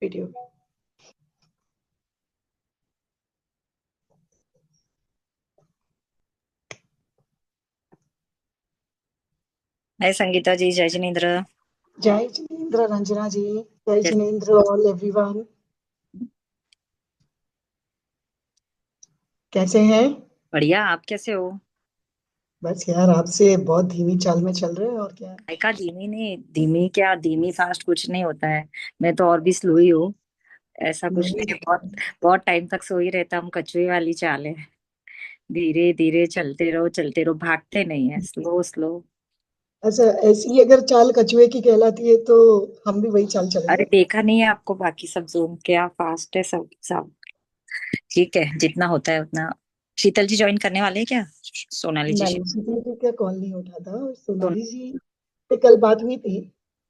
Video. हाय संगीता जी, जय जिनेन्द्र। जय जिनेन्द्र रंजना जी। जय जय- जिनेन्द्र ऑल एवरीवन। कैसे हैं? बढ़िया, आप कैसे हो? बस यार, आपसे बहुत धीमी चाल में चल रहे हैं और क्या। काय का धीमी नहीं, धीमी क्या धीमी फास्ट कुछ नहीं होता है। मैं तो और भी स्लो ही हूँ। ऐसा कुछ नहीं। नहीं है, बहुत बहुत टाइम तक सो ही रहता, हम कछुए वाली चाल है। धीरे धीरे चलते रहो, भागते नहीं है, स्लो स्लो। अच्छा, ऐसी अगर चाल कछुए की कहलाती है तो हम भी वही चाल अरे चलेंगे। देखा नहीं है आपको बाकी सब जोन क्या फास्ट है सब सब। ठीक है, जितना होता है उतना। शीतल जी ज्वाइन करने वाले हैं क्या? सोनाली जी? नहीं, शीतल जी का कॉल नहीं उठा था और सोन... सोनाली जी से कल बात हुई थी।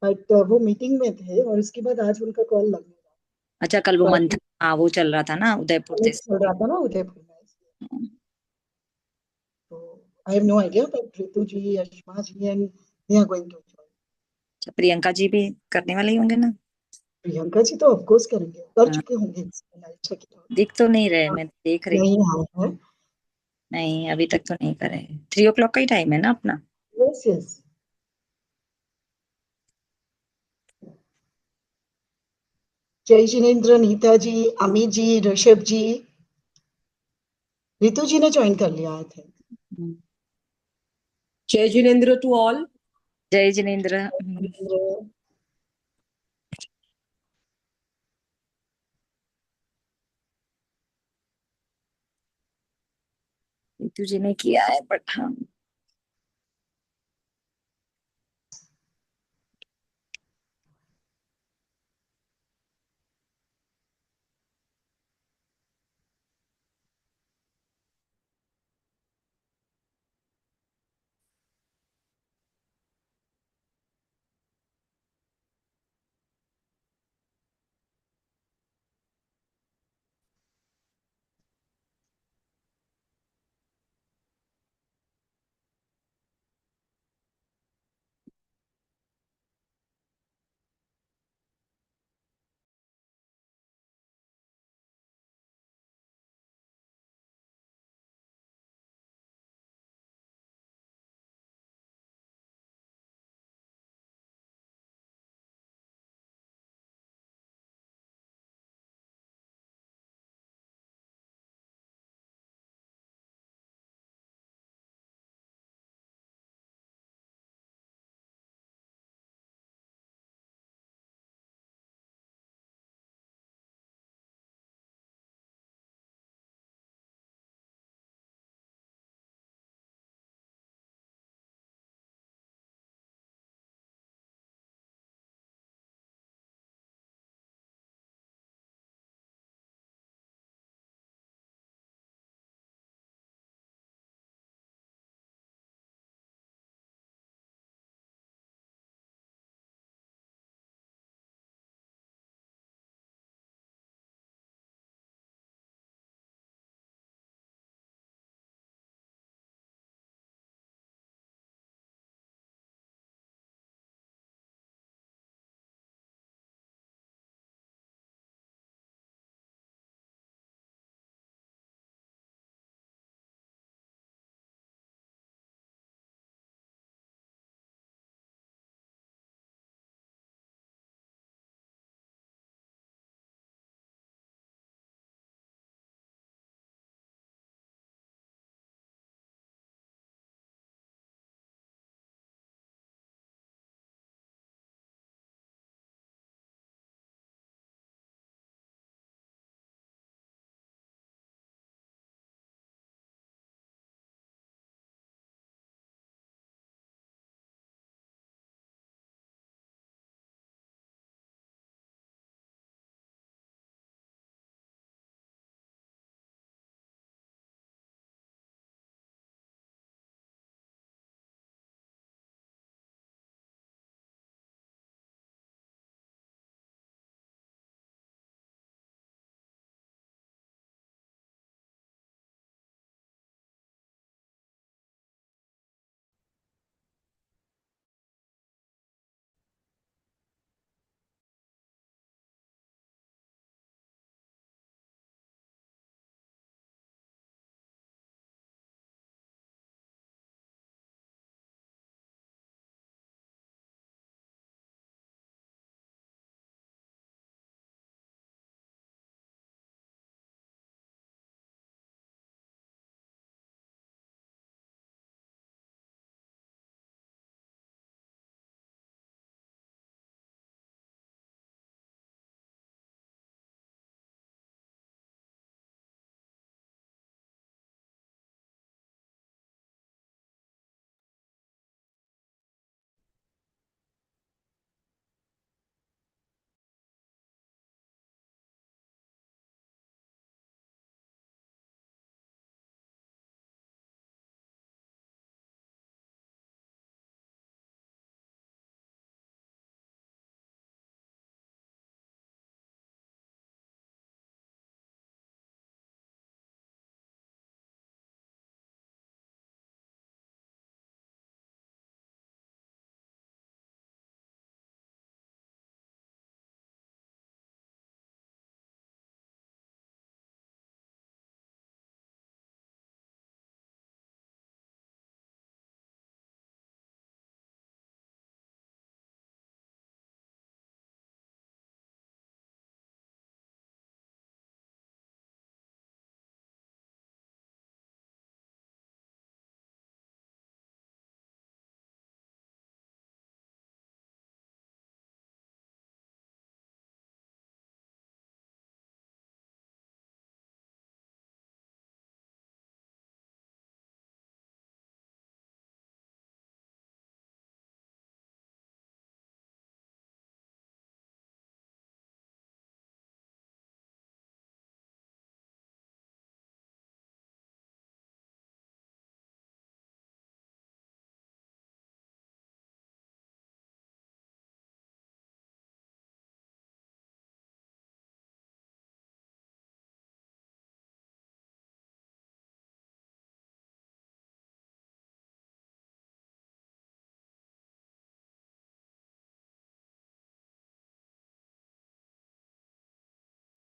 बट वो मीटिंग में थे और उसके बाद आज उनका कॉल लगने अच्छा, कल वो लगा। मंथ, हाँ वो चल रहा था ना उदयपुर से। चल रहा था ना उदयपुर में, इसलिए। तो I have no idea, but Ritu ji, Ashma ji and they are going to. अच्छा, प्रियंका जी भी करने वाले ही होंगे ना? प्रियंका जी तो ऑफ कोर्स करेंगे, कर हाँ, चुके होंगे अच्छा की तरह। दिख तो नहीं रहे, मैं देख रही थी। नहीं आए हैं। नहीं, अभी तक तो नहीं करे। 3 o'clock का ही टाइम है ना अपना? Yes yes. जय जिनेन्द्र, नीता जी, अमित जी, ऋषभ जी, रितु जी ने ज्वाइन कर लिया आए थे। हम्म। जय जिनेन्द्र टू ऑल। जय जिनेन्द्र। रीतू जी ने किया है बट हाँ।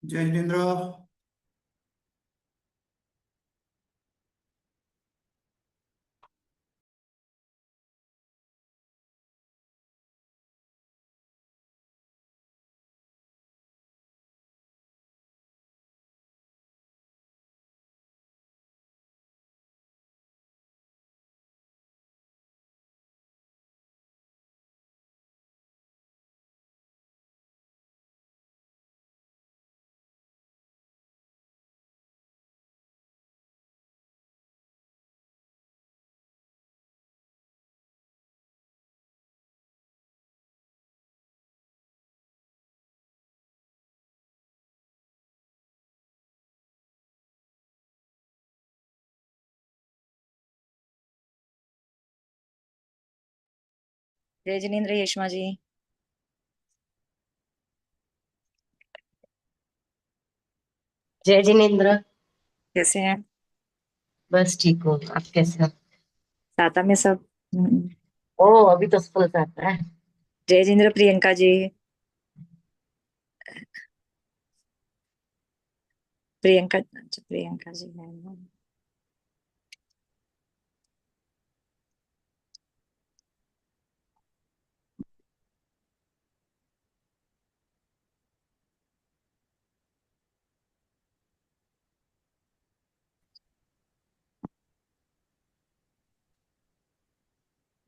जय जिनेन्द्र। जय जिनेन्द्र यशमा जी। जय जिनेन्द्र। कैसे हैं? बस ठीक हूँ, आप कैसे हो? साता में सब। ओ अभी तो स्कूल जाता है। जय जिनेन्द्र प्रियंका जी। प्रियंका अच्छा, प्रियंका जी है।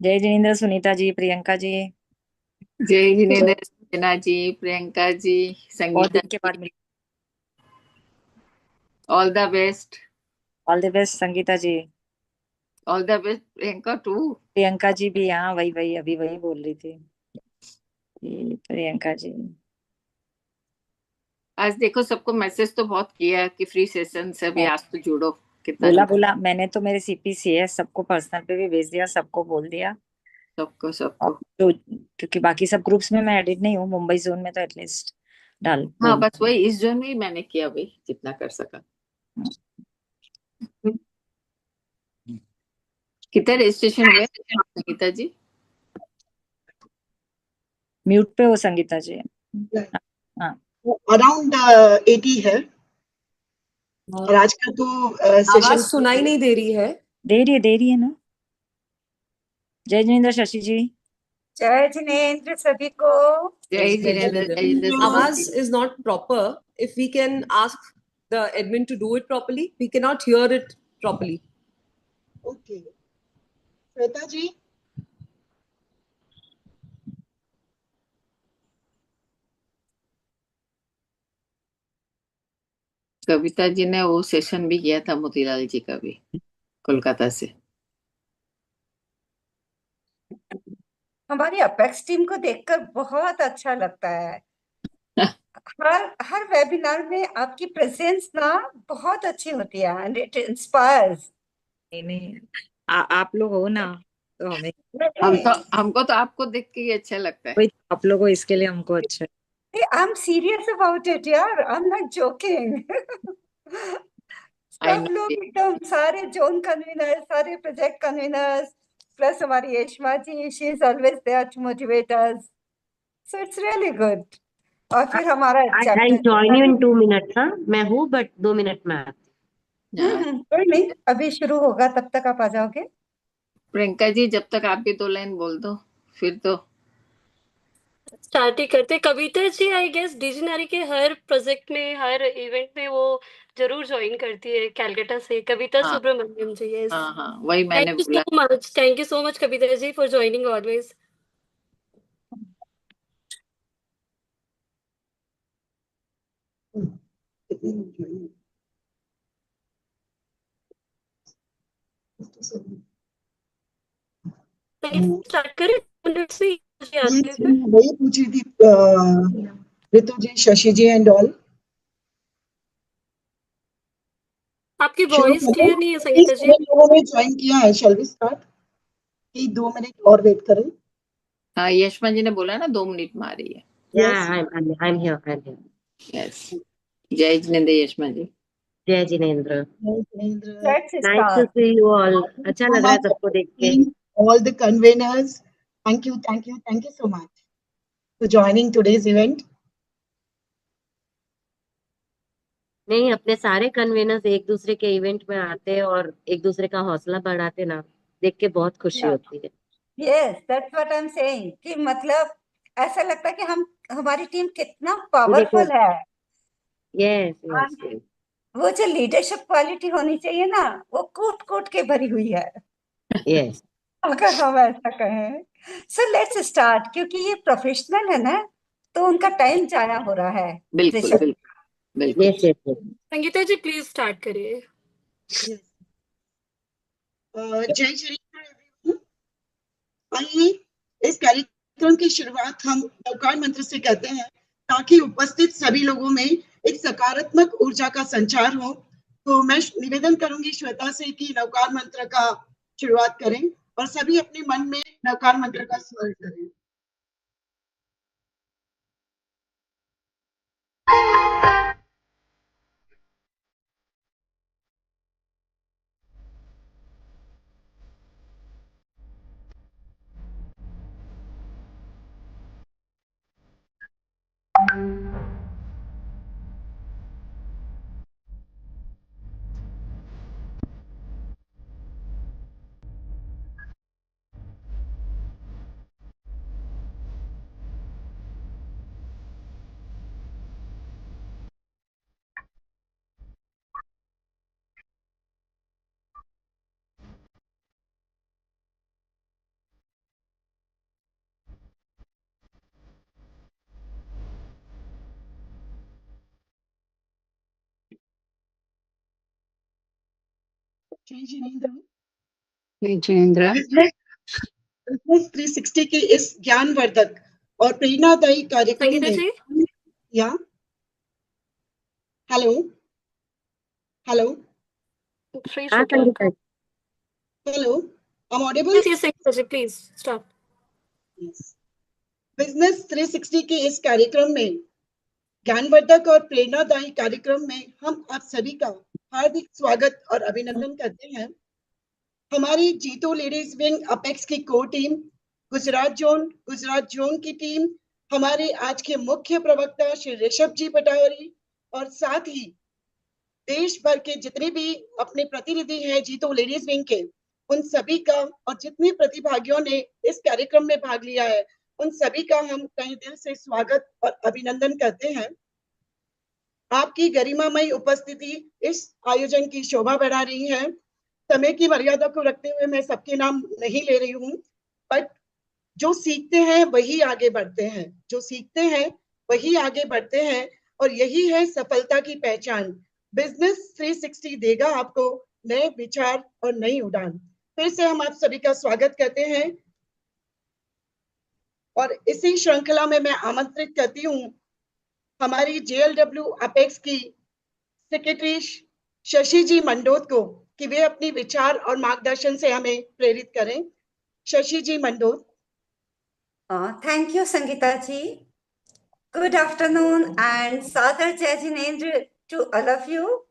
जय जिनेन्द्र सुनीता जी, प्रियंका जी। जय जिनेन्द्र संजना जी, प्रियंका जी, बहुत संगीता दिन के बाद मिली। All the best. All the best Sangeeta ji. All the best Priyanka too. Priyanka ji भी, हाँ वही वही अभी वही बोल रही थी प्रियंका जी। आज देखो सबको मैसेज तो बहुत किया कि फ्री सेशन से अभी आज तो जुड़ो। कितना बोला जुड़ा बोला मैंने तो मेरे CPCS सबको पर्सनल पे भी भेज दिया, सबको बोल दिया। सबको और तो क्योंकि बाकी सब ग्रुप्स में मैं एडिट नहीं हूँ, मुंबई जोन में तो एटलीस्ट डाल हाँ बोल। बस वही इस जोन में ही मैंने किया भाई जितना कर सका। कितने रजिस्ट्रेशन हुए संगीता जी? म्यूट पे हो संगीता जी। हाँ अराउंड 80 है। और आज का तो आवाज सेशन सुनाई नहीं दे रही है। दे रही है ना। जय जिनेन्द्र शशि जी। जय जिनेन्द्र सभी को। जय जिनेन्द्र। जय Jinendra Awaz is not proper. If we can ask the admin to do it properly, we cannot hear it properly. Okay Shweta ji. Kavita ji ने वो सेशन भी किया था मोतीलाल जी का भी कोलकाता से। हमारी अपेक्स टीम को देखकर बहुत अच्छा लगता है। हर वेबिनार में आपकी प्रेजेंस ना बहुत अच्छी होती है एंड इट इंस्पायर्स। नहीं आप लोग हो ना तो हमें हमको तो आपको देख के ही अच्छा लगता है। वही आप लोगों इसके लिए हमको अच्छा है। I am serious about it यार, I am not joking. I सब know. लोग एकदम सारे जोन कन्वीनर, सारे प्रोजेक्ट कन्वीनर्स प्लस हमारी Yashma ji, she is always there to motivate us, so it's really good. और फिर हमारा I join you in 2 minutes, हाँ मैं हूँ बट 2 मिनट में आती। कोई नहीं, अभी शुरू होगा तब तक आप आ जाओगे। प्रियंका जी जब तक आप भी 2 लाइन बोल दो फिर तो स्टार्ट ही करते। कविता जी आई गेस डिजनरी के हर प्रोजेक्ट में, हर इवेंट में वो जरूर ज्वाइन करती है कैलकाटा से। कविता हाँ सुब्रमण्यम जी। यस, हाँ वही मैंने बोला। Thank you so much Kavita ji for joining always. Start करें मिनट से आते हैं फिर। वही पूछ रही थी ऋतु जी, शशि जी एंड ऑल। आपकी शुरू वॉइस करें? क्लियर नहीं है संगीता जी। लोगों ने ज्वाइन किया है, शैल वी स्टार्ट? कि 2 मिनट और वेट करें? हाँ यशमा जी ने बोला ना 2 मिनट में आ रही है। Yeah, I'm here. यस। जय जिनेन्द्र यशमा जी। जय Jinendra. Let's Nice to start. see you all. अच्छा लग रहा है सबको देख के। All the conveners, thank you so much for joining today's event. नहीं, अपने सारे कन्वेनर्स एक दूसरे के इवेंट में आते हैं और एक दूसरे का हौसला बढ़ाते ना, देख के बहुत खुशी Yeah. होती है। Yes, that's what I'm saying कि मतलब ऐसा लगता है कि हमारी टीम कितना देखो, पावरफुल है। यस और यस वो जो लीडरशिप क्वालिटी होनी चाहिए ना, वो कूट कूट के भरी हुई है, यस। अगर हम ऐसा कहें। सो लेट्स स्टार्ट, क्योंकि ये प्रोफेशनल है ना, तो उनका टाइम जाया हो रहा है। बिल्कुल ऋषभ, बिल्कुल बिल्कुल। Yes yes. Sangeeta ji please start करिए। Yes. जय श्री राम everyone. आइए इस कार्यक्रम की शुरुआत हम नवकार मंत्र से करते हैं, ताकि उपस्थित सभी लोगों में एक सकारात्मक ऊर्जा का संचार हो। तो मैं निवेदन करूंगी श्वेता से कि नवकार मंत्र का शुरुआत करें और सभी अपने मन में नवकार मंत्र का स्मरण करें। जय जिनेंद्र। जिनेंद्र, बिजनेस 360 के इस ज्ञानवर्धक और प्रेरणादायी कार्यक्रम संगीता में जी या हेलो हेलो फ्री हाँ शो क्या संगीता आपका? जी। Hello I am audible? Yes yes Sangeeta ji please start. Business 360 के इस कार्यक्रम में ज्ञानवर्धक और प्रेरणादायी कार्यक्रम में हम आप सभी का हार्दिक स्वागत और अभिनंदन करते हैं। हमारी जीतो लेडीज विंग अपेक्स की कोर टीम, गुजरात जोन की टीम, हमारे आज के मुख्य प्रवक्ता श्री ऋषभ जी पटावरी और साथ ही देश भर के जितने भी अपने प्रतिनिधि हैं जीतो लेडीज विंग के, उन सभी का और जितने प्रतिभागियों ने इस कार्यक्रम में भाग लिया है, उन सभी का हम तहे दिल से स्वागत और अभिनंदन करते हैं। आपकी गरिमामयी उपस्थिति इस आयोजन की शोभा बढ़ा रही है। समय की मर्यादा को रखते हुए मैं सबके नाम नहीं ले रही हूँ, बट जो सीखते हैं वही आगे बढ़ते हैं, जो सीखते हैं वही आगे बढ़ते हैं, और यही है सफलता की पहचान। बिजनेस 360 देगा आपको नए विचार और नई उड़ान। फिर से हम आप सभी का स्वागत करते हैं और इसी श्रृंखला में मैं आमंत्रित करती हूँ हमारी JLW अपेक्स की सेक्रेटरी शशि जी मंडोत को कि वे अपनी विचार और मार्गदर्शन से हमें प्रेरित करें। Shashi ji Mandot. Thank you Sangeeta ji. Good afternoon and सादर Jai Jinendra to all of you.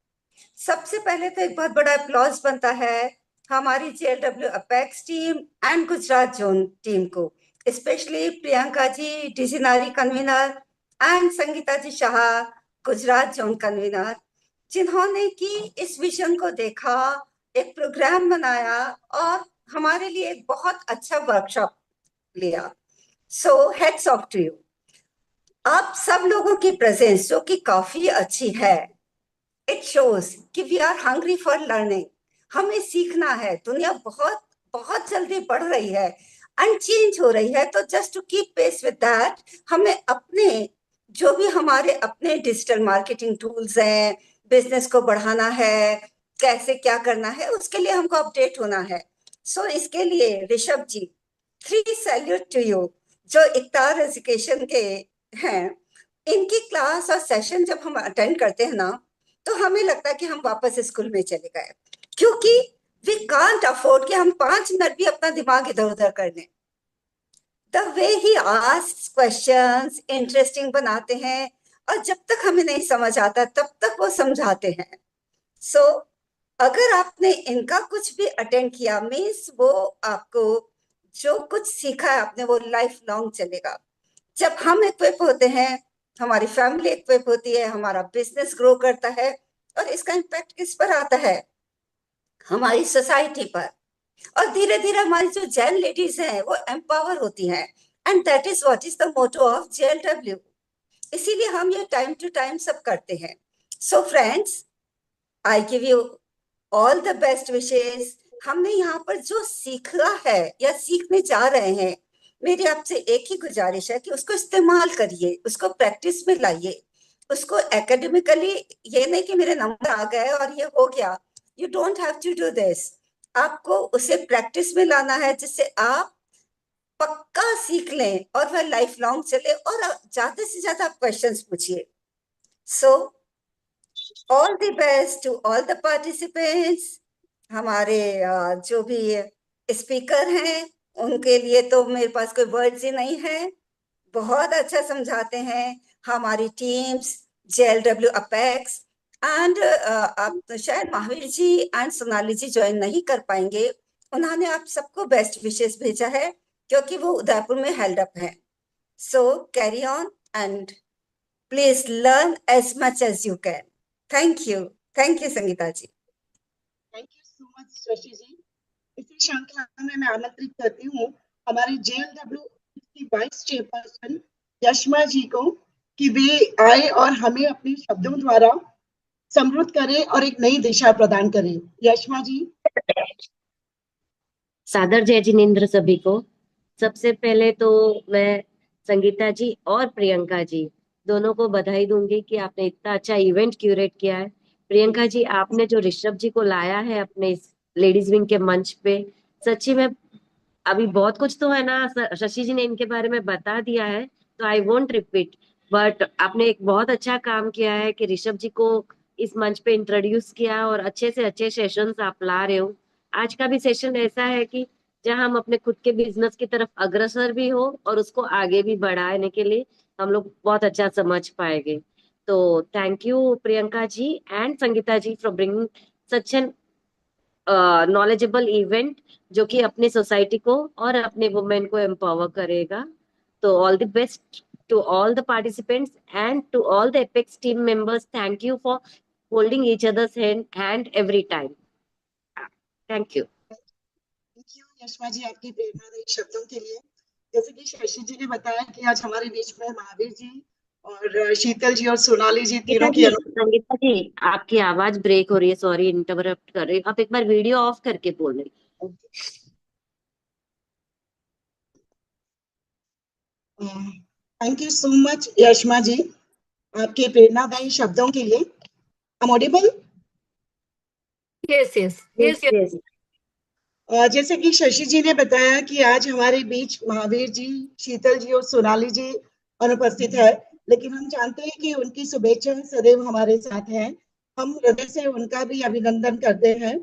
सबसे पहले तो एक बहुत बड़ा अप्लॉज बनता है हमारी JLW apex team and Gujarat zone team को, स्पेशली प्रियंका जी डिजिनारी convener and Sangeeta ji Shah Gujarat zone convener, जिन्होंने कि इस विजन को देखा, एक प्रोग्राम बनाया और हमारे लिए एक बहुत अच्छा वर्कशॉप लिया। सो हेड्स ऑफ टू यू। आप सब लोगों की प्रेजेंस जो कि काफी अच्छी है, इट शोज कि we are hungry for learning. हमें सीखना है। दुनिया बहुत बहुत जल्दी बढ़ रही है, अनचेंज हो रही है, तो just to keep pace with that हमें अपने जो भी हमारे अपने डिजिटल मार्केटिंग टूल्स हैं, बिजनेस को बढ़ाना है, कैसे क्या करना है, उसके लिए हमको अपडेट होना है। सो इसके लिए ऋषभ जी 3 सैल्यूट टू यू, जो इकतार एजुकेशन के हैं। इनकी क्लास और सेशन जब हम अटेंड करते हैं ना, तो हमें लगता है कि हम वापस स्कूल में चले गए, क्योंकि वी कांट अफोर्ड कि हम 5 मिनट भी अपना दिमाग इधर उधर कर लें। The way he asks questions interesting बनाते हैं, और जब तक हमें नहीं समझ आता तब तक वो समझाते हैं। सो अगर आपने इनका कुछ भी अटेंड किया, मीन्स वो आपको जो कुछ सीखा है आपने, वो लाइफ लॉन्ग चलेगा। जब हम इक्विप होते हैं, हमारी फैमिली इक्विप होती है, हमारा बिजनेस ग्रो करता है, और इसका इम्पैक्ट किस पर आता है? हमारी सोसाइटी पर। और धीरे धीरे हमारी जो जैन लेडीज हैं वो एम्पावर होती हैं, and that is what is the motto of JLW। इसीलिए हम ये टाइम टू टाइम सब करते हैं। So friends, I give you all the best wishes. हमने यहाँ पर जो सीखा है या सीखने जा रहे हैं, मेरी आपसे एक ही गुजारिश है कि उसको इस्तेमाल करिए, उसको प्रैक्टिस में लाइए, उसको एकेडमिकली, ये नहीं कि मेरे नंबर आ गए और ये हो गया। You don't have to do this. आपको उसे प्रैक्टिस में लाना है, जिससे आप पक्का सीख लें और वह लाइफ लॉन्ग चले, और ज्यादा से ज्यादा क्वेश्चंस पूछिए। So all the best to all the participants. हमारे जो भी स्पीकर हैं उनके लिए तो मेरे पास कोई वर्ड्स ही नहीं है, बहुत अच्छा समझाते हैं। हमारी टीम्स JLW अपेक्स एंड आप तो शायद Mahavir ji and Sonali ji join नहीं कर पाएंगे, उन्होंने आप सबको बेस्ट विशेस भेजा है क्योंकि वो उदयपुर में हेल्ड अप है। So carry on and please learn as much as you can. Thank you Sangeeta ji. Thank you so much Shashi ji. इसी श्रृंखला में मैं आमंत्रित करती हूँ हमारी JLW की वाइस चेयरपर्सन यशमा जी को कि वे आए और हमें अपने शब्दों द्वारा समृद्ध करें और एक नई दिशा प्रदान करें। यशमा जी। सादर जय जिनेंद्र सभी को। सबसे पहले तो मैं संगीता जी और प्रियंका जी दोनों को बधाई दूंगी कि आपने इतना अच्छा इवेंट क्यूरेट किया है। प्रियंका जी, आपने जो ऋषभ जी को लाया है अपने इस लेडीज विंग के मंच पे, सच्ची में अभी बहुत कुछ तो है ना, शशि जी ने इनके बारे में बता दिया है तो आई वोंट रिपीट, बट आपने एक बहुत अच्छा काम किया है कि ऋषभ जी को इस मंच पे इंट्रोड्यूस किया और अच्छे से अच्छे सेशंस आप ला रहे हो। आज का भी सेशन ऐसा है कि जहां हम अपने खुद के बिजनेस की तरफ अग्रसर भी हो और उसको आगे भी बढ़ाने के लिए हम लोग बहुत अच्छा समझ पाएंगे। तो thank you Priyanka ji and Sangeeta ji for bringing such an knowledgeable event जो कि अपने सोसाइटी को और अपने वुमेन को एम्पावर करेगा। तो all the best to all the participants and to all the apex team members. Thank you for holding each other's hand every time. Thank you. Thank you Yashma ji आपकी प्रेरणादायी शब्दों के लिए। जैसे कि शशि जी ने बताया कि आज हमारे बीच में महावीर जी और शीतल जी और सोनाली जी तीनों की संगीता जी आपकी आवाज ब्रेक हो रही है, सॉरी इंटरप्ट कर रही हूँ, आप एक बार वीडियो ऑफ करके बोल रही। Thank you so much Yashma ji आपके प्रेरणादायी शब्दों के लिए। I'm audible? Yes, yes, yes, yes. yes. जैसे कि शशि जी ने बताया कि आज हमारे बीच महावीर जी, शीतल जी और सोनाली जी अनुपस्थित है, लेकिन हम जानते हैं कि उनकी शुभेच्छाएं सदैव हमारे साथ हैं। हम हृदय से उनका भी अभिनंदन करते हैं।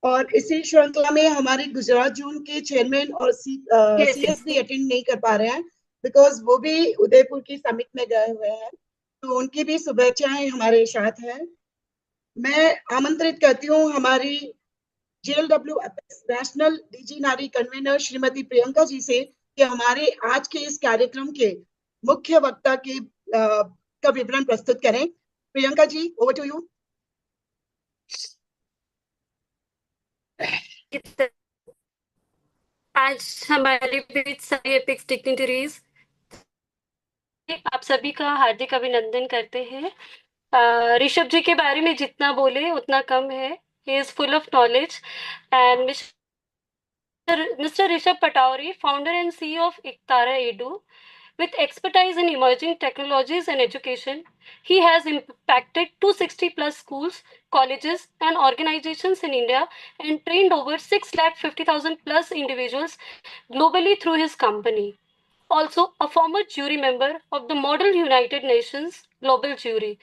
और इसी श्रृंखला में हमारे गुजरात जोन के चेयरमैन और CS भी अटेंड नहीं कर पा रहे हैं बिकॉज वो भी उदयपुर की समिट में गए हुए हैं, तो उनकी भी शुभेच्छाएं हमारे साथ हैं। मैं आमंत्रित करती हूँ हमारी JLW नेशनल DG नारी कन्वीनर श्रीमती प्रियंका जी से कि हमारे आज के इस कार्यक्रम के मुख्य वक्ता के का विवरण प्रस्तुत करें। Priyanka ji, over to you. आज हमारे बीच सभी एपिक्स डिग्निटरीज, आप सभी का हार्दिक अभिनंदन करते हैं। ऋषभ जी के बारे में जितना बोले उतना कम है। He is full of knowledge and Mr. Rishabh Patauri, founder and CEO of Iktara Edu, with expertise in emerging technologies and education, he has impacted 260 plus schools, colleges, and organizations in India and trained over 650,000 plus individuals globally through his company. Also, a former jury member of the Model United Nations Global Jury.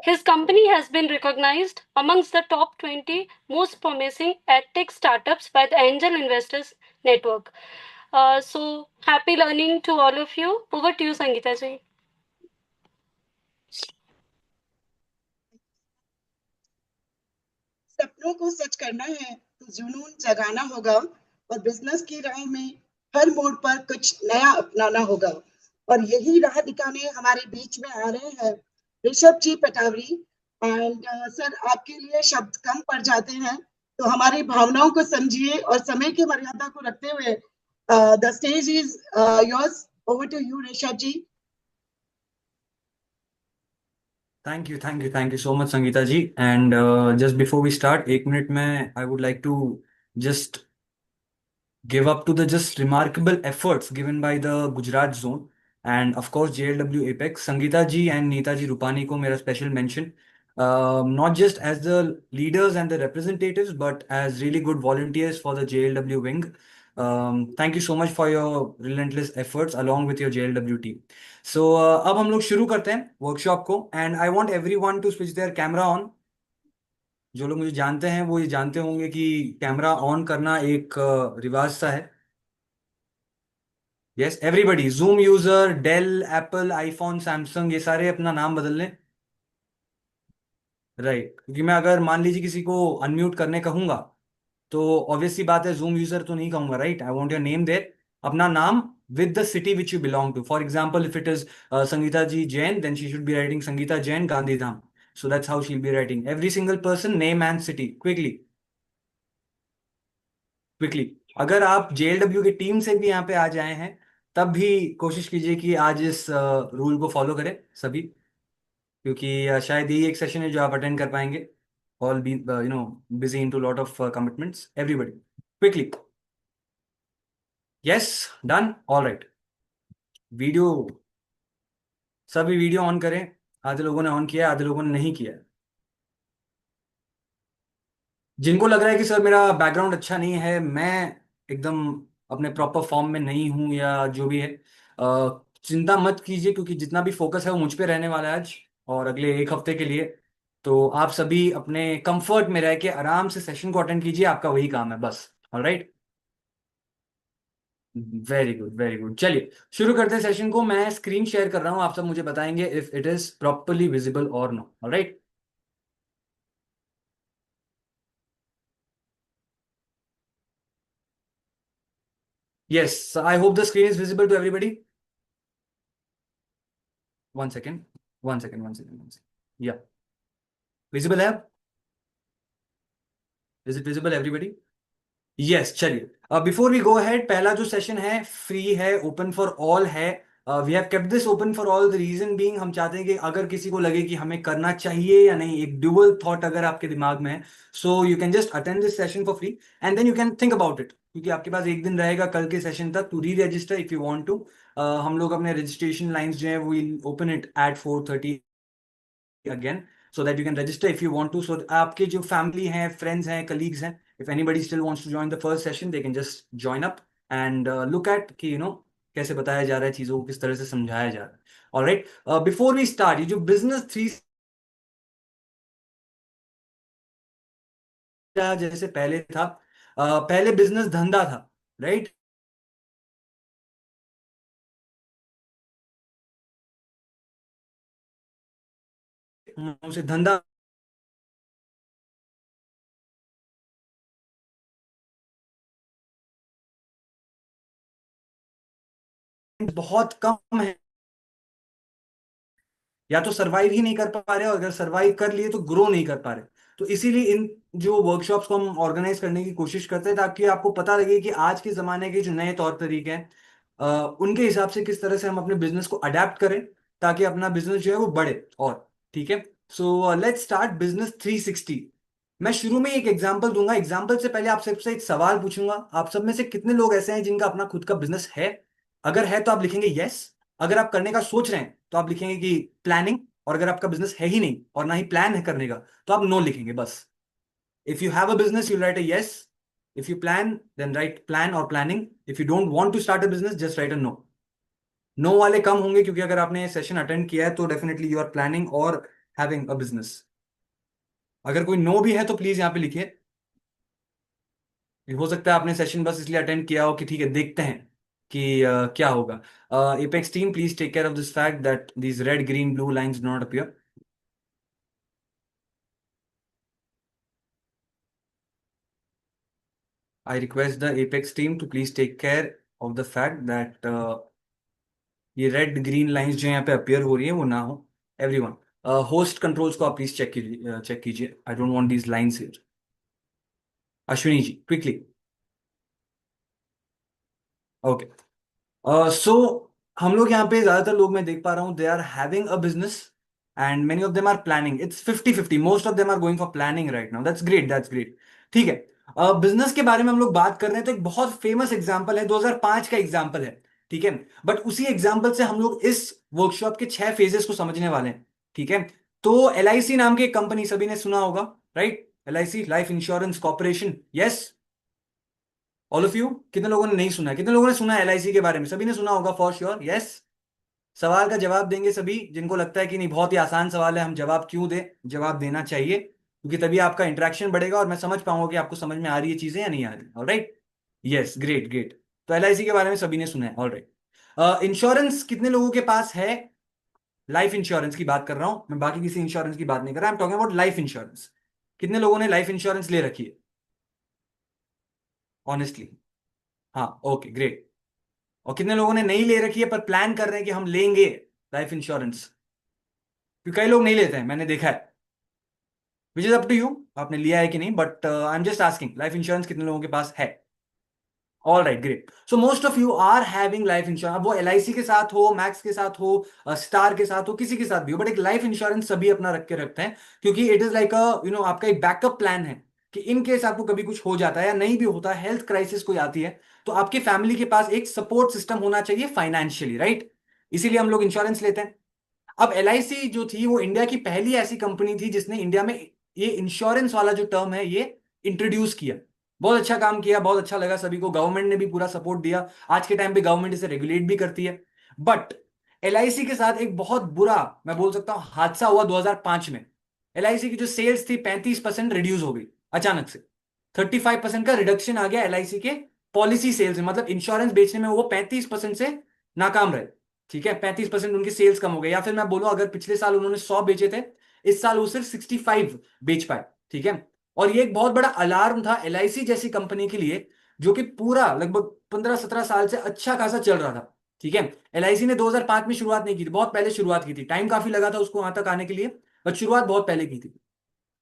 His company has been recognized amongst the top 20 most promising edtech startups by the Angel Investors Network. So happy learning to all of you. Over to you, Sangeeta ji. सपनों को सच करना है तो जुनून जगाना होगा और business की राह में हर मोड़ पर कुछ नया अपनाना होगा, और यही राह दिखाने हमारे बीच में आ रहे हैं ऋषभ जी पटावरी, एंड सर आपके लिए शब्द कम पड़ जाते हैं, तो हमारी भावनाओं को समझिए और समय की मर्यादा को रखते हुए the stage is yours. Over to you Rishabh ji. Thank you so much, Sangeeta ji. And just before we start, एक मिनट में I would like to just give up to the just remarkable efforts given by the Gujarat zone and of course JLW Apex. Sangeeta ji and Neeta ji Rupani को मेरा special mention. Not just as the leaders and the representatives, but as really good volunteers for the JLW wing. Thank you so much for your relentless efforts along with your JLW team. So अब हम लोग शुरू करते हैं workshop को and I want everyone to switch their camera on. जो लोग मुझे जानते हैं वो ये जानते होंगे कि कैमरा ऑन करना एक रिवाज सा है. Yes everybody, Zoom user, Dell, Apple, iPhone, Samsung, ये सारे अपना नाम बदल लें. राइट, क्योंकि मैं अगर मान लीजिए किसी को अनम्यूट करने कहूंगा तो ऑब्वियसली बात है जूम यूजर तो नहीं कहूंगा. Right, I want your name there, अपना नाम with the city which you belong to. For example, if it is Sangeeta ji Jain, then she should be writing Sangeeta Jain Gandhidham. So that's how she'll be writing. Every single person, name and city. Quickly. अगर आप JLW की team से भी यहाँ पे आ जाए हैं तब भी कोशिश कीजिए कि आज इस रूल को फॉलो करें सभी, क्योंकि शायद यही एक सेशन है जो आप अटेंड कर पाएंगे. All be busy into lot of commitments. Everybody, quickly. Yes, done. All right. Video, सभी वीडियो ऑन करें. आधे लोगों ने ऑन किया, आधे लोगों ने नहीं किया. जिनको लग रहा है कि सर मेरा बैकग्राउंड अच्छा नहीं है, मैं एकदम अपने प्रॉपर फॉर्म में नहीं हूं या जो भी है, चिंता मत कीजिए, क्योंकि जितना भी फोकस है वो मुझ पे रहने वाला है आज और अगले एक हफ्ते के लिए. तो आप सभी अपने कंफर्ट में रह के आराम से सेशन को अटेंड कीजिए, आपका वही काम है बस. Alright, very good very good. चलिए शुरू करते हैं सेशन को. मैं स्क्रीन शेयर कर रहा हूं, आप सब मुझे बताएंगे if it is properly visible और no. Alright, yes, I hope the screen is visible to everybody. One second. Yeah, visible है. Is it visible everybody? Yes, चलिए. Before we go ahead, पहला जो सेशन है फ्री है, open for all है. We have kept this open for all. The reason being, हम चाहते हैं कि अगर किसी को लगे कि हमें करना चाहिए या नहीं, एक ड्यूअल थॉट अगर आपके दिमाग में है, so you can just attend this session for free and then you can think about it, क्योंकि आपके पास एक दिन रहेगा कल के सेशन तक to re register if you want to. हम लोग अपने रजिस्ट्रेशन लाइंस जो है वो open it at 4:30 again, so that you can register if you want to. So आपके जो फैमिली हैं, फ्रेंड्स हैं, कलीग्स हैं, if anybody still wants to join the first session, they can just join up and look at कि कैसे बताया जा रहा है चीजों को, किस तरह से समझाया जा रहा है. ऑलराइट, बिफोर वी स्टार्ट, ये जो बिजनेस 3 जैसे पहले था, पहले बिजनेस धंधा था. राइट, उसे धंधा बहुत कम है, या तो सरवाइव ही नहीं कर पा रहे, और अगर सरवाइव कर लिए तो ग्रो नहीं कर पा रहे. तो इसीलिए इन जो वर्कशॉप्स को हम ऑर्गेनाइज करने की कोशिश करते हैं, ताकि आपको पता लगे कि आज के जमाने के जो नए तौर तरीके हैं, उनके हिसाब से किस तरह से हम अपने बिजनेस को अडेप्ट करें ताकि अपना बिजनेस जो है वो बढ़े. और ठीक है, सो लेट्स स्टार्ट बिजनेस 360. मैं शुरू में एक एग्जांपल दूंगा. एग्जांपल से पहले आप सबसे एक सवाल पूछूंगा. आप सब में से कितने लोग ऐसे हैं जिनका अपना खुद का बिजनेस है? अगर है तो आप लिखेंगे यस. अगर आप करने का सोच रहे हैं तो आप लिखेंगे कि प्लानिंग. और अगर आपका बिजनेस है ही नहीं और ना ही प्लान है करने का, तो आप नो लिखेंगे बस. If you have a business, you write a yes. If you plan, then write plan और planning. If you don't want to start a business, just write a no. No वाले कम होंगे, क्योंकि अगर आपने सेशन अटेंड किया है तो डेफिनेटली यू आर प्लानिंग और हैविंग अ बिजनेस. अगर कोई नो भी है तो प्लीज यहाँ पे लिखिए. हो सकता है आपने सेशन बस इसलिए अटेंड किया हो कि ठीक है देखते हैं कि क्या होगा. Apex team, please take care of this fact that these red, green, blue lines do not appear. I request the Apex team to please take care of the fact that ये रेड ग्रीन लाइंस जो यहाँ पे appear हो रही है वो ना हो. एवरीवन, होस्ट कंट्रोल्स को आप प्लीज चेक कीजिए। I don't want these lines here. Ashwini ji quickly. Okay. So हम लोग यहाँ पे ज्यादातर लोग मैं देख पा रहा हूँ they are having a business and many of them are planning. It's 50-50। Most of them are going for planning right now. That's great, that's great. ठीक है। बिजनेस के बारे में हम लोग बात कर रहे हैं तो एक बहुत फेमस एग्जांपल है, 2005 का एग्जांपल है। ठीक है। बट उसी एग्जांपल से हम लोग इस वर्कशॉप के 6 फेजेस को समझने वाले हैं। ठीक है। तो LIC नाम की एक कंपनी सभी ने सुना होगा, right? LIC, life insurance corporation. Yes, all of you. कितने लोगों ने नहीं सुना है? कितने लोगों ने सुना है LIC के बारे में? सभी ने सुना होगा फॉर श्योर। यस। सवाल का जवाब देंगे सभी जिनको लगता है कि नहीं बहुत ही आसान सवाल है, हम जवाब क्यों दें? जवाब देना चाहिए क्योंकि तभी आपका इंटरेक्शन बढ़ेगा और मैं समझ पाऊंगा कि आपको समझ में आ रही है चीजें या नहीं आ रही। ऑलराइट। Yes, great great. तो LIC के बारे में सभी ने सुना है। ऑलराइट। इंश्योरेंस कितने लोगों के पास है? लाइफ इंश्योरेंस की बात कर रहा हूं मैं, बाकी किसी इंश्योरेंस की बात नहीं कर रहा। I am talking about life insurance. कितने लोगों ने लाइफ इंश्योरेंस ले रखी है ऑनेस्टली? हाँ, ओके ग्रेट। और कितने लोगों ने नहीं ले रखी है पर प्लान कर रहे हैं कि हम लेंगे लाइफ इंश्योरेंस? क्योंकि कई लोग नहीं लेते हैं, मैंने देखा है। Which is up to you, आपने लिया है कि नहीं, but I am just asking life insurance कितने लोगों के पास है? All right, great. So most of you are having life insurance. अब वो LIC के साथ हो, मैक्स के साथ हो, स्टार के साथ हो, किसी के साथ भी हो, बट एक लाइफ इंश्योरेंस सभी अपना रख के रखते हैं क्योंकि इट इज लाइक आपका एक बैकअप प्लान है कि इन केस आपको कभी कुछ हो जाता है या नहीं भी होता है, हेल्थ क्राइसिस कोई आती है, तो आपके फैमिली के पास एक सपोर्ट सिस्टम होना चाहिए फाइनेंशियली, राइट? इसीलिए हम लोग इंश्योरेंस लेते हैं। अब LIC जो थी वो इंडिया की पहली ऐसी कंपनी थी जिसने इंडिया में ये इंश्योरेंस वाला जो टर्म है ये इंट्रोड्यूस किया। बहुत अच्छा काम किया, बहुत अच्छा लगा सभी को। गवर्नमेंट ने भी पूरा सपोर्ट दिया। आज के टाइम पे गवर्नमेंट इसे रेगुलेट भी करती है। बट LIC के साथ एक बहुत बुरा, मैं बोल सकता हूं, हादसा हुआ 2005 में। LIC की जो सेल्स थी 35% रिड्यूस हो गई अचानक से। 35% का रिडक्शन आ गया LIC के पॉलिसी सेल्स में, मतलब इंश्योरेंस बेचने में वो 35% से नाकाम रहे। ठीक है, 35% उनकी सेल्स कम हो गई। या फिर मैं बोलूं अगर पिछले साल उन्होंने 100 बेचे थे, इस साल वो सिर्फ 65 बेच पाए। ठीक है। और ये एक बहुत बड़ा अलार्म था LIC जैसी कंपनी के लिए जो कि पूरा लगभग 15-17 साल से अच्छा खासा चल रहा था। ठीक है। LIC ने 2005 में शुरुआत नहीं की थी, बहुत पहले शुरुआत की थी। टाइम काफी लगा था उसको वहां तक आने के लिए, बट शुरुआत बहुत पहले की थी।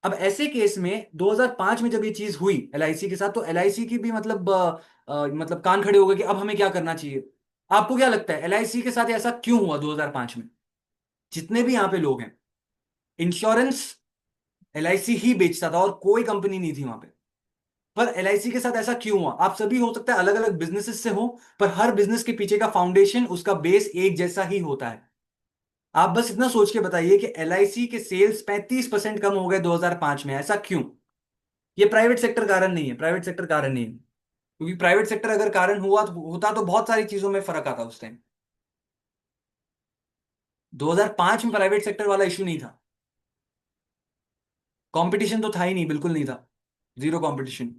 अब ऐसे केस में 2005 में जब ये चीज हुई LIC के साथ, तो LIC की भी मतलब कान खड़े हो गए कि अब हमें क्या करना चाहिए। आपको क्या लगता है LIC के साथ ऐसा क्यों हुआ 2005 में? जितने भी यहां पे लोग हैं, इंश्योरेंस LIC ही बेचता था और कोई कंपनी नहीं थी वहां पे। पर LIC के साथ ऐसा क्यों हुआ? आप सभी हो सकता है अलग अलग बिजनेसेस से हो, पर हर बिजनेस के पीछे का फाउंडेशन, उसका बेस एक जैसा ही होता है। आप बस इतना सोच के बताइए कि LIC के सेल्स 35% कम हो गए 2005 में, ऐसा क्यों? ये प्राइवेट सेक्टर कारण नहीं है, प्राइवेट सेक्टर कारण नहीं है, क्योंकि प्राइवेट सेक्टर अगर कारण हुआ तो होता तो बहुत सारी चीजों में फर्क आता उस टाइम। 2005 में प्राइवेट सेक्टर वाला इशू नहीं था। कंपटीशन तो था ही नहीं, बिल्कुल नहीं था, जीरो कंपटीशन।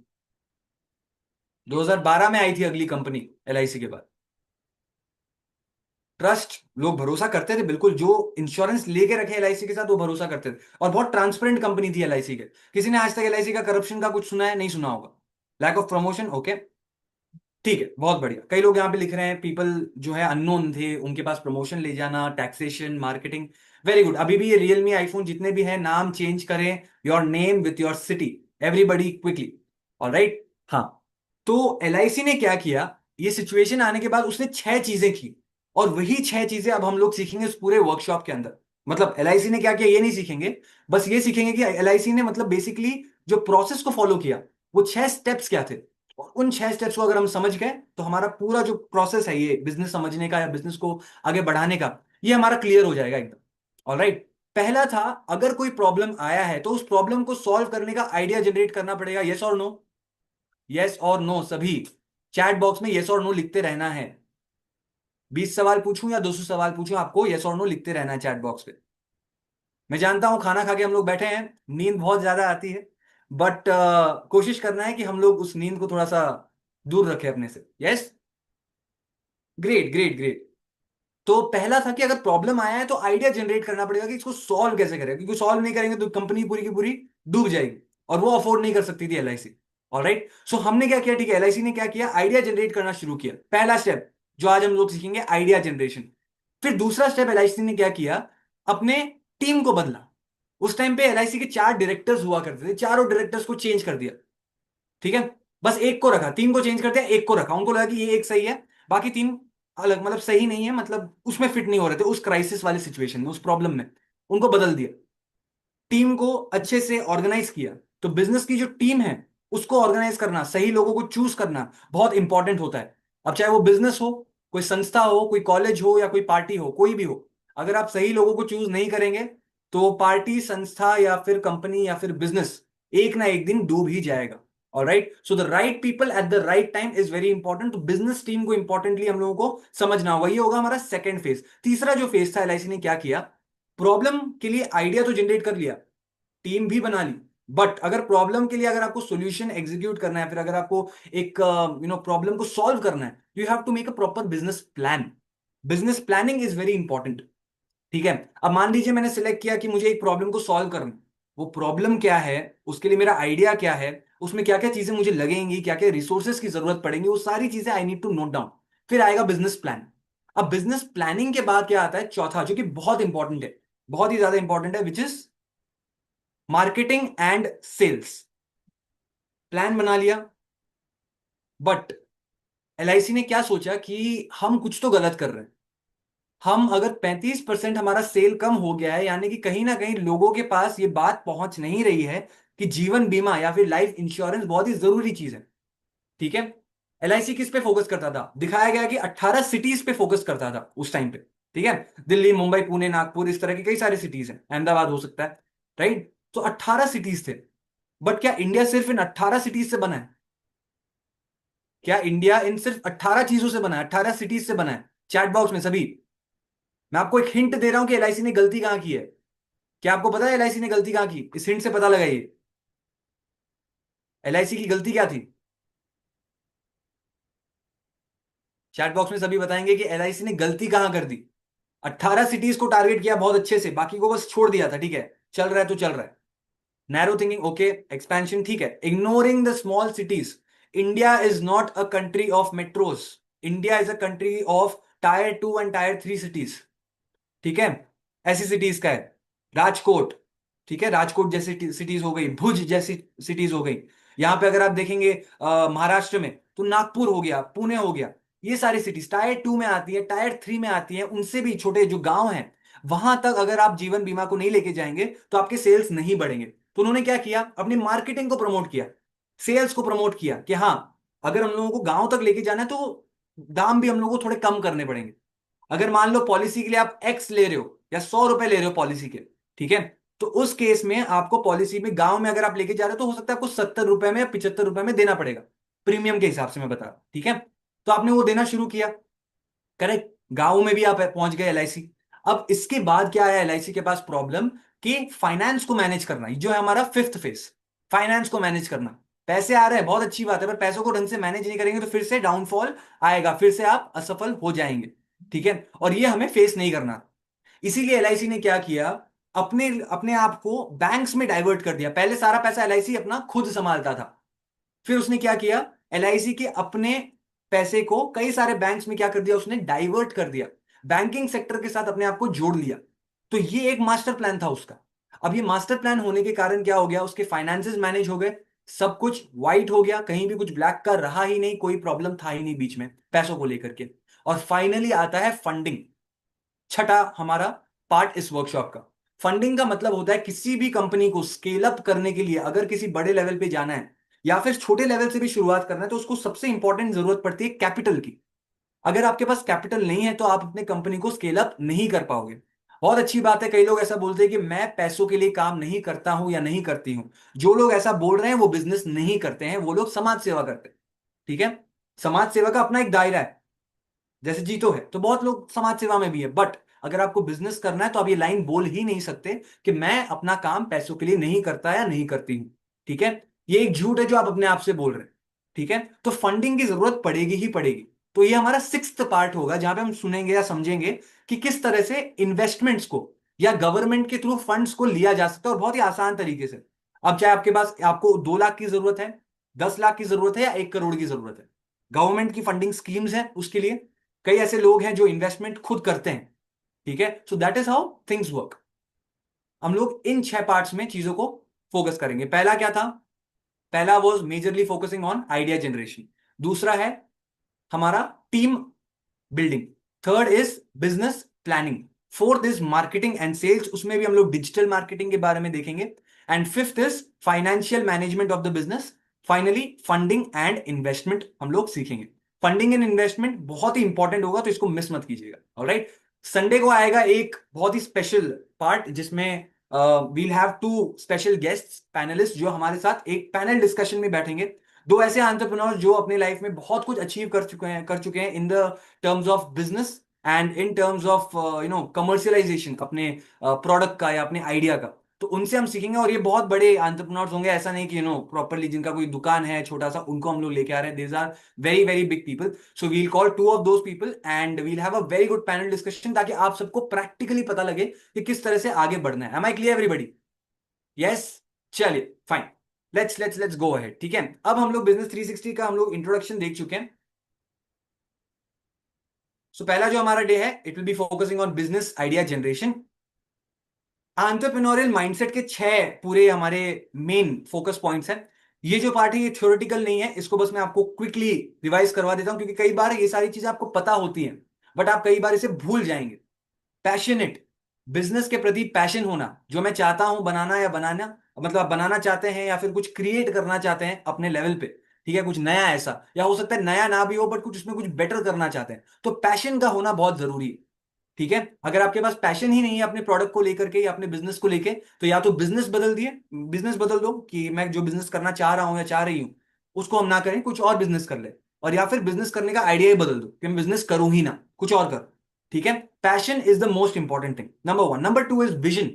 2012 में आई थी अगली कंपनी LIC के बाद। ट्रस्ट, लोग भरोसा करते थे बिल्कुल, जो इंश्योरेंस लेके रखे LIC के साथ वो भरोसा करते थे। और बहुत ट्रांसपेरेंट कंपनी थी LIC के। किसी ने आज तक LIC का करप्शन का कुछ सुना है? नहीं सुना होगा। लैक ऑफ प्रमोशन, ओके ठीक है, बहुत बढ़िया। कई लोग यहाँ पे लिख रहे हैं पीपल जो है अननोन थे, उनके पास प्रमोशन ले जाना, टैक्सेशन, मार्केटिंग, वेरी गुड। अभी भी ये रियलमी, आईफोन जितने भी हैं, नाम चेंज करें, your name with your city, everybody quickly. Alright, हाँ। तो LIC ने क्या किया, ये सिचुएशन आने के बाद उसने 6 चीजें की, और वही 6 चीजें अब हम लोग सीखेंगे इस पूरे वर्कशॉप के अंदर। मतलब LIC ने क्या किया ये नहीं सीखेंगे, बस ये सीखेंगे कि LIC ने मतलब बेसिकली जो प्रोसेस को फॉलो किया, वो 6 स्टेप्स क्या थे। और उन 6 स्टेप्स को अगर हम समझ गए तो हमारा पूरा जो प्रोसेस है ये बिजनेस समझने का या बिजनेस को आगे बढ़ाने का, ये हमारा क्लियर हो जाएगा एकदम। ऑलराइट। पहला था, अगर कोई प्रॉब्लम आया है तो उस प्रॉब्लम को सॉल्व करने का आइडिया जनरेट करना पड़ेगा। यस और नो? यस और नो सभी चैट बॉक्स में यस और नो लिखते रहना है। 20 सवाल पूछूं या 200 सवाल पूछूं, आपको यस और नो लिखते रहना है चैट बॉक्स पे। मैं जानता हूं खाना खा के हम लोग बैठे हैं, नींद बहुत ज्यादा आती है, बट कोशिश करना है कि हम लोग उस नींद को थोड़ा सा दूर रखें अपने से। Yes, great great great. तो पहला था कि अगर प्रॉब्लम आया है तो आइडिया जनरेट करना पड़ेगा कि इसको सॉल्व कैसे करें, क्योंकि सॉल्व नहीं करेंगे तो कंपनी पूरी की पूरी डूब जाएगी, और वो अफोर्ड नहीं कर सकती थी LIC। ऑलराइट, सो हमने क्या किया, ठीक है, LIC ने क्या किया, आइडिया जनरेट करना शुरू किया। पहला स्टेप जो आज हम लोग सीखेंगे, आइडिया जनरेशन। फिर दूसरा स्टेप LIC ने क्या किया, अपने टीम को बदला। उस टाइम पे एलआईसी के 4 डायरेक्टर्स हुआ करते थे, चारों डायरेक्टर्स को चेंज कर दिया, ठीक है, बस एक को रखा, 3 को चेंज कर दिया, एक को रखा, उनको लगा कि ये एक सही है, बाकी 3 अलग, मतलब सही नहीं है, मतलब उसमें फिट नहीं हो रहे थे उस क्राइसिस वाली सिचुएशन में, उस प्रॉब्लम में, उनको बदल दिया, टीम को अच्छे से ऑर्गेनाइज किया। तो बिजनेस की जो टीम है उसको ऑर्गेनाइज करना, सही लोगों को चूज करना बहुत इंपॉर्टेंट होता है। अब चाहे वो बिजनेस हो, कोई संस्था हो, कोई कॉलेज हो, या कोई पार्टी हो, कोई भी हो, अगर आप सही लोगों को चूज नहीं करेंगे तो पार्टी, संस्था या फिर कंपनी या फिर बिजनेस एक ना एक दिन डूब ही जाएगा। Alright, so the right people at the right time is very important. तो बिजनेस टीम को इंपॉर्टेंटली हम लोगों को समझना होगा। ये होगा हमारा सेकंड फेज। तीसरा जो फेज था, एलआईसी ने क्या किया, प्रॉब्लम के लिए आइडिया तो जनरेट कर लिया, टीम भी बना ली, बट अगर प्रॉब्लम के लिए अगर आपको सॉल्यूशन एग्जीक्यूट करना है, फिर अगर आपको एक प्रॉब्लम को सॉल्व करना है, you have to make a proper business plan. Business planning is very important, ठीक है। अब मान लीजिए मैंने सिलेक्ट किया कि मुझे एक प्रॉब्लम को सॉल्व करना है, वो प्रॉब्लम क्या है, उसके लिए मेरा आइडिया क्या है, उसमें क्या क्या चीजें मुझे लगेंगी, क्या क्या रिसोर्सेज की जरूरत पड़ेगी, वो सारी चीजें I need to note down. फिर आएगा बिजनेस प्लान। अब बिजनेस प्लानिंग के बाद क्या आता है, चौथा, जो कि बहुत इंपॉर्टेंट है, बहुत ही ज्यादा इंपॉर्टेंट है, which is marketing and sales. Plan बना लिया, बट एलआईसी ने क्या सोचा कि हम कुछ तो गलत कर रहे हैं। हम अगर 35% हमारा सेल कम हो गया है, यानी कि कहीं ना कहीं लोगों के पास ये बात पहुंच नहीं रही है कि जीवन बीमा या फिर लाइफ इंश्योरेंस बहुत ही जरूरी चीज है, ठीक है। एलआईसी किस पे फोकस करता था, दिखाया गया कि 18 सिटीज पे फोकस करता था उस टाइम पे, ठीक है। दिल्ली, मुंबई, पुणे, नागपुर, इस तरह की कई सारी सिटीज हैं, अहमदाबाद हो सकता है, राइट। तो 18 सिटीज थे, बट क्या इंडिया सिर्फ इन 18 सिटीज से बना है? क्या इंडिया इन सिर्फ 18 चीजों से बना है, 18 सिटीज से बना है? चैट बॉक्स में सभी, मैं आपको एक हिंट दे रहा हूं कि एलआईसी ने गलती कहां की है। क्या आपको पता है एलआईसी ने गलती कहां की? इस हिंट से पता लगाइए एलआईसी की गलती क्या थी। चैट बॉक्स में सभी बताएंगे कि एलआईसी ने गलती कहां कर दी। 18 सिटीज को टारगेट किया बहुत अच्छे से, बाकी को बस छोड़ दिया था, ठीक है, चल रहा है तो चल रहा है। नैरो थिंकिंग, ओके, एक्सपेंशन, ठीक है, ignoring the small cities. India is not a country of metros, India is a country of tyre 2 and tyre 3 cities, ठीक है। ऐसी सिटीज का है राजकोट, ठीक है, राजकोट जैसी सिटीज हो गई, भुज जैसी सिटीज हो गई। यहां पे अगर आप देखेंगे महाराष्ट्र में तो नागपुर हो गया, पुणे हो गया, ये सारी सिटीज टायर 2 में आती है, टायर 3 में आती है। उनसे भी छोटे जो गांव हैं वहां तक अगर आप जीवन बीमा को नहीं लेके जाएंगे तो आपके सेल्स नहीं बढ़ेंगे। तो उन्होंने क्या किया, अपनी मार्केटिंग को प्रमोट किया, सेल्स को प्रमोट किया कि हाँ, अगर हम लोगों को गांव तक लेके जाना है तो दाम भी हम लोगों को थोड़े कम करने पड़ेंगे। अगर मान लो पॉलिसी के लिए आप एक्स ले रहे हो या 100 रुपए ले रहे हो पॉलिसी के, ठीक है, तो उस केस में आपको पॉलिसी में गांव में अगर आप लेके जा रहे हो तो हो सकता है आपको 70 रुपए में या 75 रुपए में देना पड़ेगा, प्रीमियम के हिसाब से मैं बता रहा हूं, ठीक है। तो आपने वो देना शुरू किया, करेक्ट, गांव में भी आप पहुंच गए एलआईसी। अब इसके बाद क्या आया एलआईसी के पास प्रॉब्लम, कि फाइनेंस को मैनेज करना, जो है हमारा फिफ्थ फेज, फाइनेंस को मैनेज करना। पैसे आ रहे हैं, बहुत अच्छी बात है, पर पैसों को ढंग से मैनेज नहीं करेंगे तो फिर से डाउनफॉल आएगा, फिर से आप असफल हो जाएंगे, ठीक है, और ये हमें फेस नहीं करना। इसीलिए एलआईसी ने क्या किया, अपने अपने आप को बैंक्स में डाइवर्ट कर दिया। पहले सारा पैसा एलआईसी अपना खुद संभालता था, फिर उसने क्या किया, एलआईसी के अपने पैसे को कई सारे बैंक्स में क्या कर दिया, उसने डाइवर्ट कर दिया, बैंकिंग सेक्टर के साथ अपने आप को जोड़ लिया। तो ये एक मास्टर प्लान था उसका। अब ये मास्टर प्लान होने के कारण क्या हो गया, उसके फाइनेंसेस मैनेज हो गए, सब कुछ व्हाइट हो गया, कहीं भी कुछ ब्लैक का रहा ही नहीं, कोई प्रॉब्लम था ही नहीं बीच में पैसों को लेकर के। और फाइनली आता है फंडिंग, छठा हमारा पार्ट इस वर्कशॉप का। फंडिंग का मतलब होता है किसी भी कंपनी को स्केल अप करने के लिए, अगर किसी बड़े लेवल पे जाना है या फिर छोटे लेवल से भी शुरुआत करना है, तो उसको सबसे इंपॉर्टेंट जरूरत पड़ती है कैपिटल की। अगर आपके पास कैपिटल नहीं है तो आप अपने कंपनी को स्केल अप नहीं कर पाओगे। बहुत अच्छी बात है, कई लोग ऐसा बोलते हैं कि मैं पैसों के लिए काम नहीं करता हूं या नहीं करती हूं। जो लोग ऐसा बोल रहे हैं वो बिजनेस नहीं करते हैं, वो लोग समाज सेवा करते हैं, ठीक है। समाज सेवा का अपना एक दायरा है, जैसे जीतो है तो बहुत लोग समाज सेवा में भी है, बट अगर आपको बिजनेस करना है तो आप ये लाइन बोल ही नहीं सकते कि मैं अपना काम पैसों के लिए नहीं करता या नहीं करती हूं, ठीक है। ये एक झूठ है जो आप अपने आप से बोल रहे हैं, ठीक है। तो फंडिंग की जरूरत पड़ेगी ही पड़ेगी। तो ये हमारा सिक्स्थ पार्ट होगा जहां पे हम सुनेंगे या समझेंगे कि किस तरह से इन्वेस्टमेंट्स को या गवर्नमेंट के थ्रू फंड्स को लिया जा सकता है, और बहुत ही आसान तरीके से। अब चाहे आपके पास, आपको 2 लाख की जरूरत है, 10 लाख की जरूरत है या 1 करोड़ की जरूरत है, गवर्नमेंट की फंडिंग स्कीम्स है उसके लिए। कई ऐसे लोग हैं जो इन्वेस्टमेंट खुद करते हैं, ठीक है। So that is how things work. हम लोग इन 6 पार्ट्स में चीजों को फोकस करेंगे। पहला क्या था? पहला was majorly focusing on idea generation. दूसरा है हमारा team building. Third is business planning. Fourth is marketing and sales, उसमें भी हम लोग डिजिटल मार्केटिंग के बारे में देखेंगे। And fifth is financial management of the business. Finally funding and investment हम लोग सीखेंगे। फंडिंग एंड इन्वेस्टमेंट बहुत ही इंपॉर्टेंट होगा, तो इसको मिस मत कीजिएगा। ऑलराइट, संडे को आएगा एक बहुत ही स्पेशल पार्ट जिसमें we'll have 2 special guests panelist जो हमारे साथ एक पैनल डिस्कशन में बैठेंगे। 2 ऐसे एंटरप्रेन्योर जो अपने लाइफ में बहुत कुछ अचीव कर चुके हैं in the terms of business and in terms of commercialisation अपने प्रोडक्ट का या अपने आइडिया का। तो उनसे हम सीखेंगे, और ये बहुत बड़े एंटरप्रेन्योर्स होंगे, ऐसा नहीं कि प्रॉपरली जिनका कोई दुकान है छोटा सा उनको हम लोग लेके आ रहे हैं। These are very very big people, so we'll call 2 of those people and we'll have a very good panel discussion, ताकि आप सबको प्रैक्टिकली पता लगे कि किस तरह से आगे बढ़ना है। Am I clear everybody? Yes, चलिए फाइन, लेट्स गो अहेड। ठीक है, अब हम लोग बिजनेस 360 का हम लोग इंट्रोडक्शन देख चुके हैं। सो पहला जो हमारा डे है, it will be focusing on business idea generation. Entrepreneurial mindset के 6 पूरे हमारे मेन फोकस पॉइंट्स हैं। ये जो पार्ट है ये थ्योरेटिकल नहीं है, इसको बस मैं आपको क्विकली रिवाइज करवा देता हूं, क्योंकि कई बार ये सारी चीजें आपको पता होती हैं बट आप कई बार इसे भूल जाएंगे। पैशनेट, बिजनेस के प्रति पैशन होना, जो मैं चाहता हूं बनाना या बनाना, मतलब आप बनाना चाहते हैं या फिर कुछ क्रिएट करना चाहते हैं अपने लेवल पे, ठीक है, कुछ नया ऐसा, या हो सकता है नया ना भी हो बट कुछ उसमें कुछ बेटर करना चाहते हैं, तो पैशन का होना बहुत जरूरी है। ठीक है, अगर आपके पास पैशन ही नहीं है अपने प्रोडक्ट को लेकर के या अपने बिजनेस को लेके, तो या तो बिजनेस बदल दो कि मैं जो बिजनेस करना चाह रहा हूं या चाह रही हूं उसको हम ना करें, कुछ और बिजनेस कर ले, और या फिर बिजनेस करने का आइडिया ही बदल दो कि मैं बिजनेस करूं ही ना, कुछ और कर। ठीक है, passion is the most important thing, number 1। Number 2 is vision.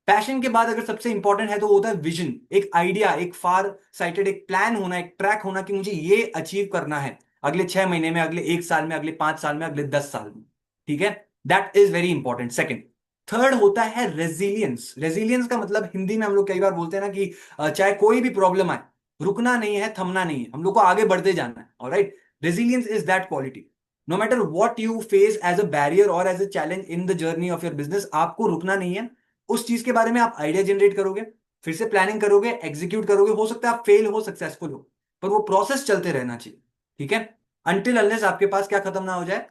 Passion के बाद अगर सबसे इंपॉर्टेंट है तो वो होता है विजन, एक आइडिया, एक फार साइटेड एक प्लान होना, एक ट्रैक होना कि मुझे ये अचीव करना है अगले 6 महीने में, अगले 1 साल में, अगले 5 साल में, अगले 10 साल में। ठीक है, that is very important. Second, third होता है रेजिलियंस। रेजिलियंस का मतलब हिंदी में हम लोग कई बार बोलते हैं ना कि चाहे कोई भी प्रॉब्लम आए, रुकना नहीं है, थमना नहीं है, हम लोग को आगे बढ़ते जाना है। Alright, resilience is that quality. No matter what you face as a barrier और as a challenge in the journey of your business, आपको रुकना नहीं है। उस चीज के बारे में आप आइडिया जनरेट करोगे, फिर से प्लानिंग करोगे, एग्जीक्यूट करोगे, हो सकता है आप फेल हो, सक्सेसफुल हो, पर वो प्रोसेस चलते रहना चाहिए। ठीक है, अनटिल अनलेस आपके पास क्या खत्म ना हो जाए,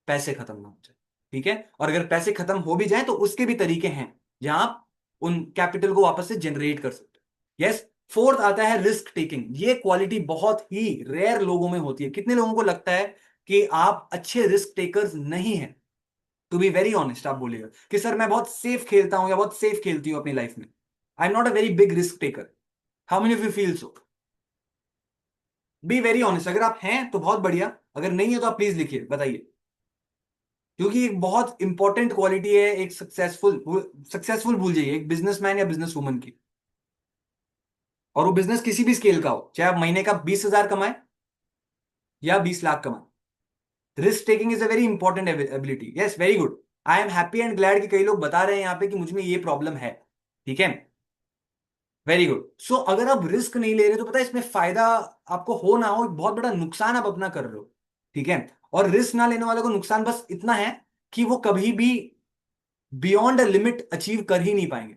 पैसे खत्म ना हो जाए। ठीक है, और अगर पैसे खत्म हो भी जाए तो उसके भी तरीके हैं जहां आप उन कैपिटल को वापस से जनरेट कर सकते हो। यस, फोर्थ आता है रिस्क टेकिंग। ये क्वालिटी बहुत ही रेयर लोगों में होती है। कितने लोगों को लगता है कि आप अच्छे रिस्क टेकर्स नहीं हैं? टू बी वेरी ऑनेस्ट, आप बोलिएगा कि सर मैं बहुत सेफ खेलता हूं या बहुत सेफ खेलती हूं अपनी लाइफ में, आई am not a very big risk taker. How many of you feel so? Be very honest, अगर आप हैं तो बहुत बढ़िया, अगर नहीं है तो आप प्लीज लिखिए, बताइए, क्योंकि एक बहुत इंपॉर्टेंट क्वालिटी है एक सक्सेसफुल भूल जाइए, एक बिजनेसमैन या बिजनेस वुमन की, और वो बिजनेस किसी भी स्केल का हो, चाहे आप महीने का 20,000 कमाए या 20 लाख कमाए, risk taking is a very important ability. Yes, very good, I am happy and glad कि कई लोग बता रहे हैं यहाँ पे कि मुझ में ये प्रॉब्लम है। ठीक है, वेरी गुड। सो अगर आप रिस्क नहीं ले रहे तो पता है इसमें फायदा आपको हो ना हो, एक बहुत बड़ा नुकसान आप अपना कर रहे हो। ठीक है, और रिस्क ना लेने वालों को नुकसान बस इतना है कि वो कभी भी बियॉन्ड अ लिमिट अचीव कर ही नहीं पाएंगे,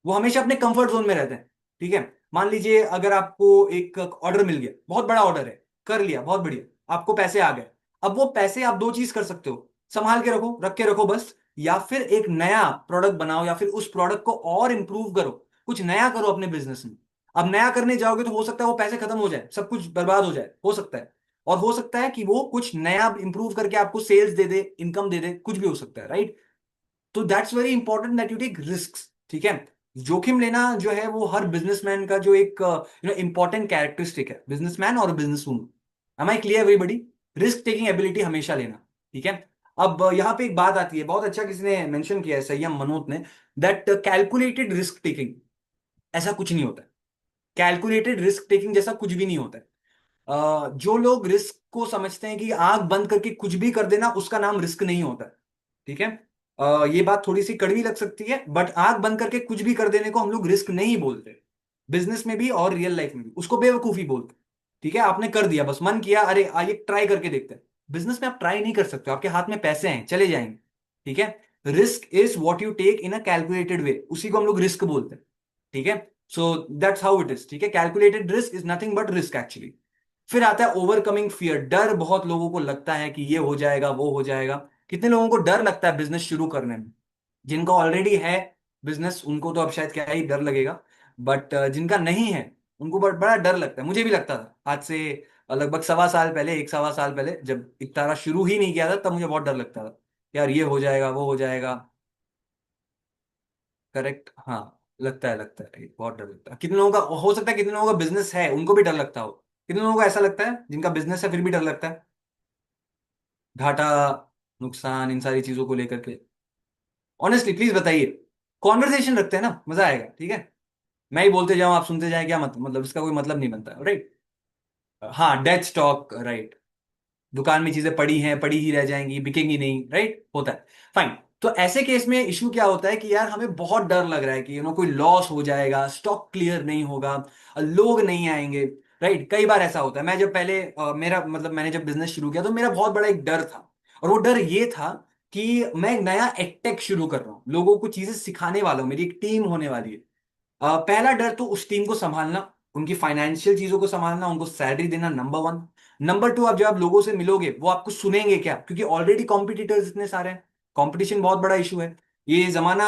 वो हमेशा अपने कंफर्ट जोन में रहते हैं। ठीक है, मान लीजिए अगर आपको एक ऑर्डर मिल गया, बहुत बड़ा ऑर्डर है, कर लिया, बहुत बढ़िया, आपको पैसे आ गए। अब वो पैसे आप 2 चीज कर सकते हो, संभाल के रखो, रख के रखो बस, या फिर एक नया प्रोडक्ट बनाओ, या फिर उस प्रोडक्ट को और इंप्रूव करो, कुछ नया करो अपने बिजनेस में। अब नया करने जाओगे तो हो सकता है वो पैसे खत्म हो जाए, सब कुछ बर्बाद हो जाए, हो सकता है, और हो सकता है कि वो कुछ नया इंप्रूव करके आपको सेल्स दे दे, इनकम दे दे, कुछ भी हो सकता है। राइट, तो that's very important that you take risk. ठीक है, जोखिम लेना जो है वो हर बिजनेसमैन का जो एक इंपॉर्टेंट कैरेक्टरिस्टिक है, बिजनेसमैन और business woman. Am I clear everybody? Risk taking ability हमेशा लेना। ठीक है, अब यहाँ पे एक बात आती है, बहुत अच्छा किसी ने मेंशन किया है, संयम मनोत ने, दैट कैलकुलेटेड रिस्क टेकिंग ऐसा कुछ नहीं होता है। कैलकुलेटेड रिस्क टेकिंग जैसा कुछ भी नहीं होता है। जो लोग रिस्क को समझते हैं कि आंख बंद करके कुछ भी कर देना, उसका नाम रिस्क नहीं होता है। ठीक है, ये बात थोड़ी सी कड़वी लग सकती है, बट आंख बंद करके कुछ भी कर देने को हम लोग रिस्क नहीं बोलते, बिजनेस में भी और रियल लाइफ में भी, उसको बेवकूफी बोलते हैं। ठीक है, आपने कर दिया, बस मन किया, अरे आइए ट्राई करके देखते हैं। बिजनेस में आप ट्राई नहीं कर सकते, आपके हाथ में पैसे हैं, चले जाएंगे। ठीक है, risk is what you take in a calculated way, उसी को हम लोग रिस्क बोलते हैं, ठीक है। So that's how it is, ठीक है। Calculated risk is nothing but risk actually. फिर आता है ओवरकमिंग फियर, डर। बहुत लोगों को लगता है कि ये हो जाएगा, वो हो जाएगा। कितने लोगों को डर लगता है बिजनेस शुरू करने में? जिनका ऑलरेडी है बिजनेस उनको तो अब शायद क्या ही डर लगेगा, बट जिनका नहीं है उनको बड़ा डर लगता है। मुझे भी लगता था आज से लगभग 1.25 साल पहले, 1.25 साल पहले, जब इकतारा शुरू ही नहीं किया था तब मुझे बहुत डर लगता था, यार ये हो जाएगा, वो हो जाएगा। करेक्ट, हाँ। लगता है, बहुत डर लगता है। कितने लोगों का हो सकता है, कितने लोगों का बिजनेस है उनको भी डर लगता हो? कितने लोगों को ऐसा लगता है जिनका बिजनेस है फिर भी डर लगता है? घाटा, नुकसान, इन सारी चीजों को लेकर के ऑनेस्टली प्लीज बताइए। कॉन्वर्सेशन रखते हैं ना, मजा आएगा, ठीक है। मैं ही बोलते जाऊं, आप सुनते जाएं, क्या मतलब इसका कोई मतलब नहीं बनता, राइट। हाँ, डेथ स्टॉक, राइट। दुकान में चीजें पड़ी हैं, पड़ी ही रह जाएंगी, बिकेंगी नहीं, राइट, होता है। फाइन। तो ऐसे केस में इशू क्या होता है कि यार हमें बहुत डर लग रहा है कि कोई लॉस हो जाएगा, स्टॉक क्लियर नहीं होगा, लोग नहीं आएंगे, राइट। कई बार ऐसा होता है। मैं जब पहले मेरा मतलब मैंने जब बिजनेस शुरू किया तो मेरा बहुत बड़ा एक डर था, और वो डर ये था कि मैं एक नया एडटेक शुरू कर रहा हूँ, लोगों को चीजें सिखाने वाला हूँ, मेरी एक टीम होने वाली है। पहला डर तो उस टीम को संभालना, उनकी फाइनेंशियल चीजों को संभालना, उनको सैलरी देना, नंबर वन। नंबर टू, आप जब आप लोगों से मिलोगे वो आपको सुनेंगे क्या, क्योंकि ऑलरेडी कॉम्पिटिटर्स इतने सारे हैं। कंपटीशन बहुत बड़ा इशू है। ये जमाना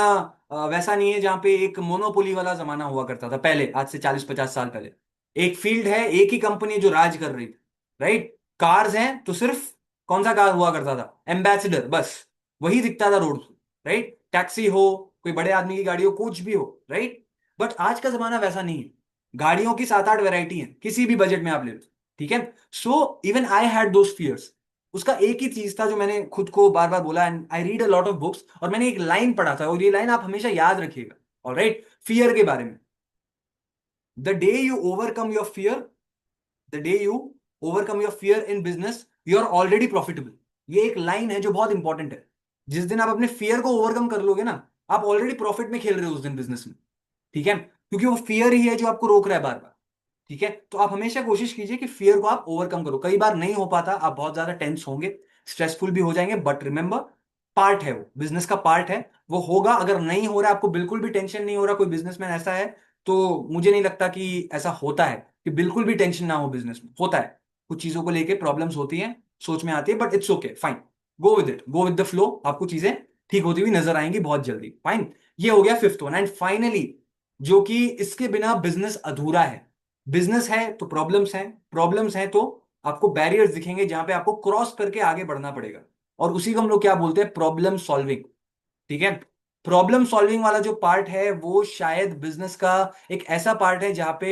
वैसा नहीं है जहां पे एक मोनोपोली वाला जमाना हुआ करता था पहले, आज से 40-50 साल पहले। एक फील्ड है, एक ही कंपनी जो राज कर रही थी, राइट। कार्स हैं तो सिर्फ कौन सा कार हुआ करता था? एम्बेसडर, बस वही दिखता था रोड, राइट। टैक्सी हो, कोई बड़े आदमी की गाड़ी हो, कुछ भी हो, राइट। बट आज का जमाना वैसा नहीं है। गाड़ियों की 7-8 वैरायटी है, किसी भी बजट में आप ले लो, ठीक है। So even I had those fears. उसका एक ही चीज था जो मैंने खुद को बार बार बोला, and I read a lot of books, और मैंने एक लाइन पढ़ा था, और ये लाइन आप हमेशा याद रखिएगा, ऑलराइट, फियर के बारे में। The day you overcome your fear, the day you overcome your fear in business, you are already profitable. ये एक लाइन है जो बहुत इंपॉर्टेंट है। जिस दिन आप अपने फियर को ओवरकम कर लोगे ना, आप ऑलरेडी प्रॉफिट में खेल रहे हो उस दिन बिजनेस में, ठीक है। क्योंकि वो फियर ही है जो आपको रोक रहा है बार बार, ठीक है। तो आप हमेशा कोशिश कीजिए कि फियर को आप ओवरकम करो। कई बार नहीं हो पाता, आप बहुत ज्यादा टेंस होंगे, स्ट्रेसफुल भी हो जाएंगे, बट रिमेंबर, पार्ट है, वो बिजनेस का पार्ट है, वो होगा। अगर नहीं हो रहा है, आपको बिल्कुल भी टेंशन नहीं हो रहा, कोई बिजनेसमैन ऐसा है तो मुझे नहीं लगता कि ऐसा होता है कि बिल्कुल भी टेंशन ना हो बिजनेस में। होता है, कुछ चीजों को लेके प्रॉब्लम्स होती हैं, सोच में आती है, but it's okay, fine. Go with it, go with the flow, आपको चीजें ठीक होती हुई नजर आएंगी बहुत जल्दी, फाइन। ये हो गया फिफ्थ वन, एंड फाइनली, जो कि इसके बिना बिजनेस अधूरा है। बिजनेस है तो प्रॉब्लम्स हैं, प्रॉब्लम्स हैं तो आपको बैरियर्स दिखेंगे जहां पे आपको क्रॉस करके आगे बढ़ना पड़ेगा, और उसी को हम लोग क्या बोलते हैं? प्रॉब्लम सॉल्विंग, ठीक है। प्रॉब्लम सॉल्विंग वाला जो पार्ट है वो शायद बिजनेस का एक ऐसा पार्ट है जहां पे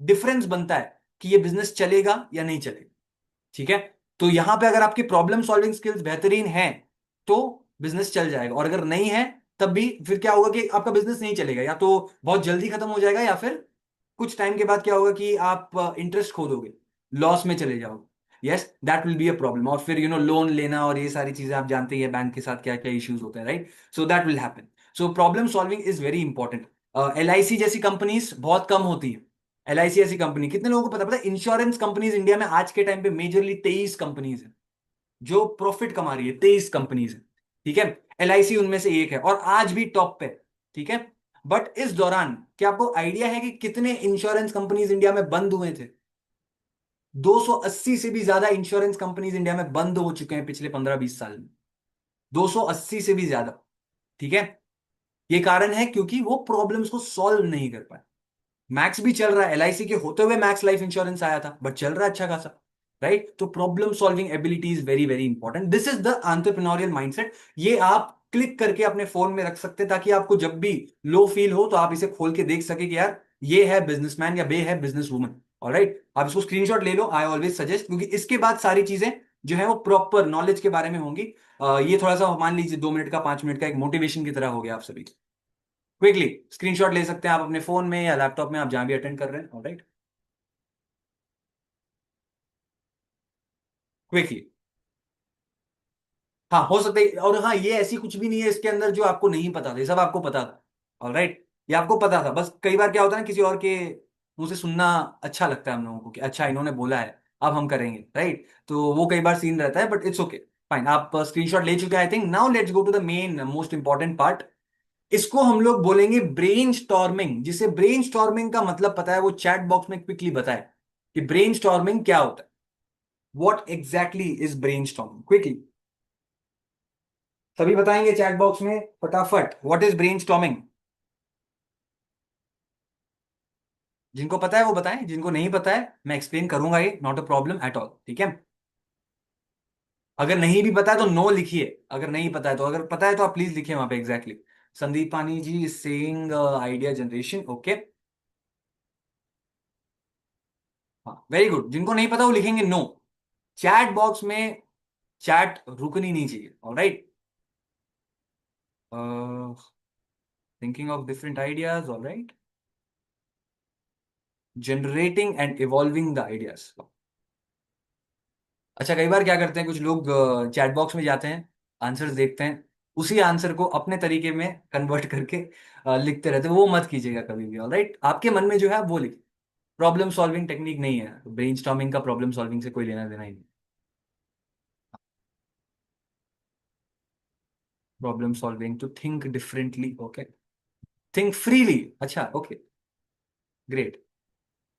डिफरेंस बनता है कि ये बिजनेस चलेगा या नहीं चलेगा, ठीक है। तो यहां पे अगर आपकी प्रॉब्लम सॉल्विंग स्किल्स बेहतरीन है तो बिजनेस चल जाएगा, और अगर नहीं है तब भी फिर क्या होगा कि आपका बिजनेस नहीं चलेगा, या तो बहुत जल्दी खत्म हो जाएगा, या फिर कुछ टाइम के बाद क्या होगा कि आप इंटरेस्ट खो दोगे, लॉस में चले जाओगे। Yes, that will be a problem. और फिर लोन लेना और ये सारी चीजें आप जानते ही हैं, बैंक के साथ क्या क्या इश्यूज होते हैं, right. So that will happen. So problem solving is very important. LIC जैसी कंपनीज बहुत कम होती है। LIC ऐसी कंपनी, कितने लोगों को पता है इंश्योरेंस कंपनीज इंडिया में आज के टाइम पे मेजरली 23 कंपनीज है जो प्रॉफिट कमा रही है, 23 कंपनीज है, ठीक है। LIC उनमें से एक है, और आज भी टॉप पे, ठीक है। बट इस दौरान क्या आपको आइडिया है कि कितने इंश्योरेंस कंपनीज इंडिया में बंद हुए थे? 280 से भी ज्यादा इंश्योरेंस कंपनीज इंडिया में बंद हो चुके हैं पिछले 15-20 साल में। 280 से भी ज्यादा, ठीक है। ये कारण है क्योंकि वो प्रॉब्लम्स को सॉल्व नहीं कर पाए। मैक्स भी चल रहा है, LIC के होते हुए मैक्स लाइफ इंश्योरेंस आया था, बट चल रहा है अच्छा खासा, राइट। तो problem solving ability is very very important. This is the entrepreneurial mindset. ये आप क्लिक करके अपने फोन में रख सकते हैं, ताकि आपको जब भी लो फील हो तो आप इसे खोल के देख सके कि यार ये है बिजनेसमैन या बे है बिजनेस वूमन, ऑलराइट। आप इसको स्क्रीनशॉट ले लो, आई ऑलवेज सजेस्ट, क्योंकि इसके बाद सारी चीजें जो है वो प्रॉपर नॉलेज के बारे में होंगी। ये थोड़ा सा मान लीजिए 2 मिनट का, 5 मिनट का एक मोटिवेशन की तरह हो गया आप सभी। क्विकली स्क्रीनशॉट ले सकते हैं आप अपने फोन में या लैपटॉप में, आप जहां भी अटेंड कर रहे हैं, ऑलराइट। क्विकली, हाँ, हो सकता है। और हाँ, ये ऐसी कुछ भी नहीं है इसके अंदर जो आपको नहीं पता था, ये सब आपको पता था, ऑलराइट। ये आपको पता था, बस कई बार क्या होता है ना, किसी और के मुंह से सुनना अच्छा लगता है हम लोगों को कि अच्छा इन्होंने बोला है, अब हम करेंगे, राइट। तो वो कई बार सीन रहता है, बट इट्स ओके, फाइन, आप स्क्रीनशॉट ले चुके हैं I think. Now let's go to the main most important part. इसको हम लोग बोलेंगे ब्रेनस्टॉर्मिंग। जिसे ब्रेनस्टॉर्मिंग का मतलब पता है वो चैट बॉक्स में क्विकली बताए कि ब्रेनस्टॉर्मिंग क्या होता है। What exactly is brainstorming, quickly सभी बताएंगे चैट बॉक्स में फटाफट। What is brainstorming? जिनको पता है वो बताएं, जिनको नहीं पता है मैं एक्सप्लेन करूंगा, ये not a problem at all, ठीक है। अगर नहीं भी पता है तो नो लिखिए, अगर नहीं पता है तो, अगर पता है तो आप प्लीज लिखिए वहां पे exactly. Sandeepani ji is saying idea generation, okay, हाँ वेरी गुड। जिनको नहीं पता वो लिखेंगे नो। चैट बॉक्स में चैट रुकनी नहीं चाहिए, alright. Thinking of different ideas, alright, generating and evolving the ideas. अच्छा, कई बार क्या करते हैं कुछ लोग, चैट बॉक्स में जाते हैं, आंसर्स देखते हैं, उसी आंसर को अपने तरीके में कन्वर्ट करके लिखते रहते हैं। वो मत कीजिएगा कभी भी, ऑलराइट। आपके मन में जो है आप वो लिखिए। प्रॉब्लम सॉल्विंग टेक्निक नहीं है, ब्रेनस्टॉर्मिंग का प्रॉब्लम सॉल्विंग से कोई लेना देना ही नहीं। Problem solving to think differently, okay, think freely, अच्छा okay, great.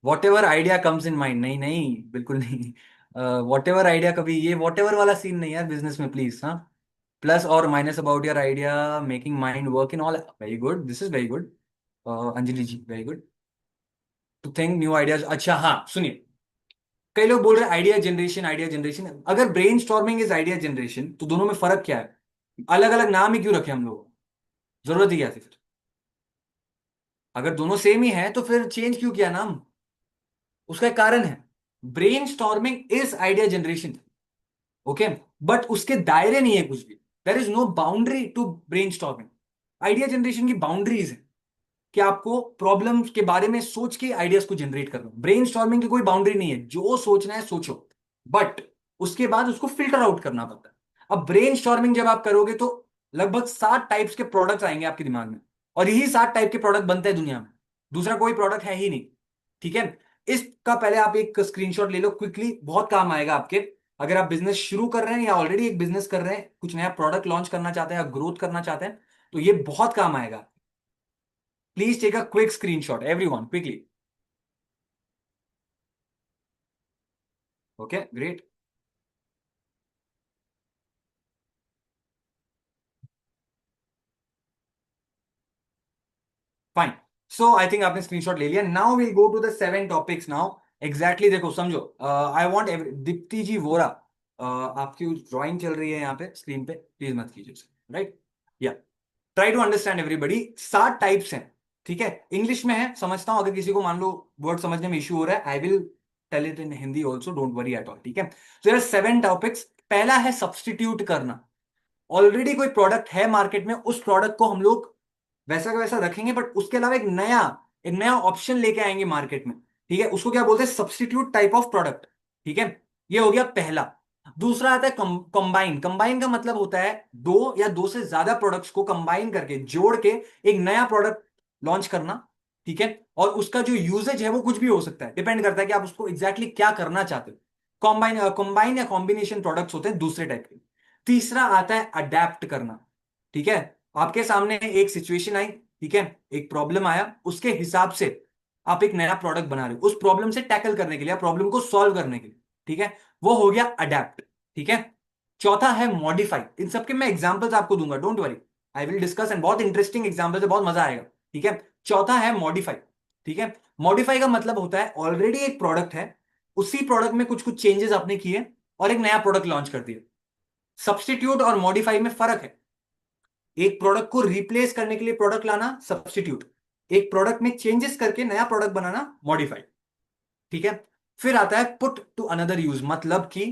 Whatever idea comes in mind, नहीं नहीं बिल्कुल नहीं। वॉट एवर आइडिया, कभी ये वॉट एवर वाला सीन नहीं है बिजनेस में, प्लीज। हाँ, प्लस और minus about your idea, making mind work in all, very good, this is very good. Anjali ji very good. To think new ideas, अच्छा हाँ सुनिए, कई लोग बोल रहे हैं आइडिया जनरेशन, आइडिया जनरेशन। अगर brainstorming is idea generation तो दोनों में फर्क क्या है? अलग अलग नाम ही क्यों रखे हम लोग? जरूरत ही क्या थी फिर? अगर दोनों सेम ही है तो फिर चेंज क्यों किया नाम? उसका एक कारण है। Brainstorming is idea generation, okay, but उसके दायरे नहीं है कुछ भी। There is no boundary to brainstorming. Idea generation की बाउंड्रीज है कि आपको प्रॉब्लम्स के बारे में सोच के आइडियाज को जनरेट करना। ब्रेन स्टॉर्मिंग की कोई बाउंड्री नहीं है, जो सोचना है सोचो, बट उसके बाद उसको फिल्टर आउट करना पड़ता है। अब ब्रेन स्टॉर्मिंग जब आप करोगे तो लगभग 7 टाइप्स के प्रोडक्ट्स आएंगे आपके दिमाग में, और यही 7 टाइप के प्रोडक्ट बनते हैं दुनिया में, दूसरा कोई प्रोडक्ट है ही नहीं, ठीक है। इसका पहले आप एक स्क्रीनशॉट ले लो क्विकली, बहुत काम आएगा आपके। अगर आप बिजनेस शुरू कर रहे हैं या ऑलरेडी एक बिजनेस कर रहे हैं, कुछ नया प्रोडक्ट लॉन्च करना चाहते हैं या ग्रोथ करना चाहते हैं, तो ये बहुत काम आएगा। Please take a quick screenshot, everyone, quickly. Okay, great. Fine. So I think आपने स्क्रीनशॉट ले लिया। Now we'll go to the 7 topics now. Exactly, देखो समझो। I want दीप्ति जी वोरा, आपकी ड्राइंग चल रही है यहाँ पे स्क्रीन पे, प्लीज मत कीजिए उसे, राइट। या try to understand everybody. 7 types हैं, ठीक है। इंग्लिश में है समझता हूं, अगर किसी को मान लो वर्ड समझने में इश्यू हो रहा है, I will tell it in Hindi also, don't worry at all, ठीक है। तो देयर आर 7 टॉपिक्स। पहला है सब्सटीट्यूट करना। ऑलरेडी कोई प्रोडक्ट है मार्केट में, उस प्रोडक्ट को हम लोग वैसा का वैसा रखेंगे, बट उसके अलावा एक नया ऑप्शन लेके आएंगे मार्केट में, ठीक है। उसको क्या बोलते हैं? सब्सटीट्यूट टाइप ऑफ प्रोडक्ट, ठीक है। ये हो गया पहला। दूसरा आता है कंबाइन। कंबाइन का मतलब होता है दो या दो से ज्यादा प्रोडक्ट्स को कंबाइन करके, जोड़ के एक नया प्रोडक्ट लॉन्च करना, ठीक है। और उसका जो यूजेज है वो कुछ भी हो सकता है, डिपेंड करता है कि आप उसको एग्जैक्टली क्या करना चाहते हो। कंबाइन या कॉम्बिनेशन प्रोडक्ट्स होते हैं दूसरे टाइप के। तीसरा आता है अडेप्ट करना, ठीक है। आपके सामने एक सिचुएशन आई, ठीक है, एक प्रॉब्लम आया, उसके हिसाब से आप एक नया प्रोडक्ट बना रहे हो उस प्रॉब्लम से टैकल करने के लिए, प्रॉब्लम को सॉल्व करने के लिए, ठीक है। वो हो गया अडेप्ट, ठीक है। चौथा है मॉडिफाई। इन सबके मैं एग्जांपल्स आपको दूंगा, don't worry, I will discuss, and बहुत इंटरेस्टिंग एग्जांपल्स है, बहुत मजा आएगा, ठीक है। चौथा है मॉडिफाई, ठीक है। मॉडिफाई का मतलब होता है ऑलरेडी एक प्रोडक्ट है, उसी प्रोडक्ट में कुछ कुछ चेंजेस आपने किए और एक नया प्रोडक्ट लॉन्च कर दिया। सब्सटीट्यूट और मॉडिफाई में फर्क है। एक प्रोडक्ट को रिप्लेस करने के लिए प्रोडक्ट लाना सब्सटीट्यूट, एक प्रोडक्ट में चेंजेस करके नया प्रोडक्ट बनाना मॉडिफाई, ठीक है। फिर आता है पुट टू अनदर यूज, मतलब कि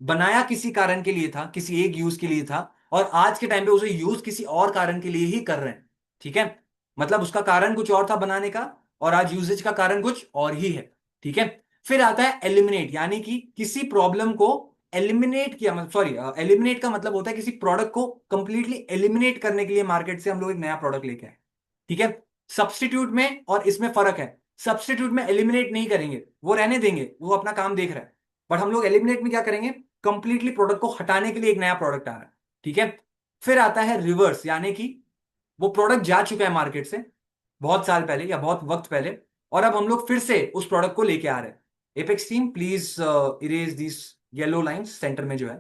बनाया किसी कारण के लिए था, किसी एक यूज के लिए था, और आज के टाइम पे उसे यूज किसी और कारण के लिए ही कर रहे हैं, ठीक है। मतलब उसका कारण कुछ और था बनाने का, और आज यूजेज का कारण कुछ और ही है, ठीक है। फिर आता है एलिमिनेट, यानी कि किसी प्रॉब्लम को एलिमिनेट किया, मतलब सॉरी, एलिमिनेट का मतलब होता है किसी प्रोडक्ट को कंप्लीटली एलिमिनेट करने के लिए मार्केट से हम लोग एक नया प्रोडक्ट लेके आए, ठीक है। सब्सटीट्यूट में और इसमें फर्क है। सब्सटीट्यूट में एलिमिनेट नहीं करेंगे, वो रहने देंगे, वो अपना काम देख रहा है, बट हम लोग एलिमिनेट में क्या करेंगे? कंप्लीटली प्रोडक्ट को हटाने के लिए एक नया प्रोडक्ट आ रहा है, ठीक है। फिर आता है रिवर्स, यानी कि वो प्रोडक्ट जा चुका है मार्केट से बहुत साल पहले या बहुत वक्त पहले, और अब हम लोग फिर से उस प्रोडक्ट को लेके आ रहे हैं। Apex team please erase this yellow lines centre में जो है।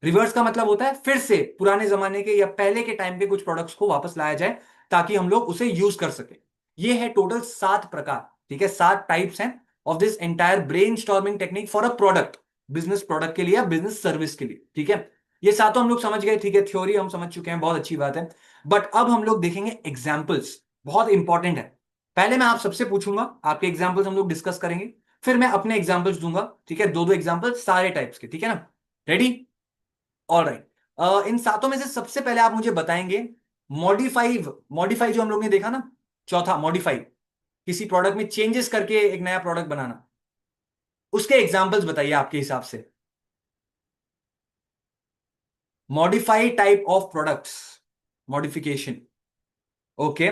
रिवर्स का मतलब होता है फिर से पुराने जमाने के या पहले के टाइम के कुछ प्रोडक्ट्स को वापस लाया जाए ताकि हम लोग उसे यूज कर सके। ये है टोटल 7 प्रकार, ठीक है, 7 टाइप्स हैं of this entire brain storming technique for a product, business product के लिए या बिजनेस सर्विस के लिए, ठीक है। ये सातों हम लोग समझ गए, ठीक है, थ्योरी हम समझ चुके हैं, बहुत अच्छी बात है। बट अब हम लोग देखेंगे एग्जाम्पल्स, बहुत इंपॉर्टेंट है। पहले मैं आप सबसे पूछूंगा, आपके एग्जाम्पल्स हम लोग डिस्कस करेंगे, फिर मैं अपने एग्जाम्पल्स दूंगा, ठीक है, 2-2 एग्जाम्पल्स सारे टाइप्स के, ठीक है ना। रेडी? ऑलराइट। इन सातों में से सबसे पहले आप मुझे बताएंगे मॉडिफाई, मॉडिफाई जो हम लोग ने देखा ना, चौथा मॉडिफाई, किसी प्रोडक्ट में चेंजेस करके एक नया प्रोडक्ट बनाना, उसके एग्जाम्पल्स बताइए आपके हिसाब से। Modify type of products, modification, okay.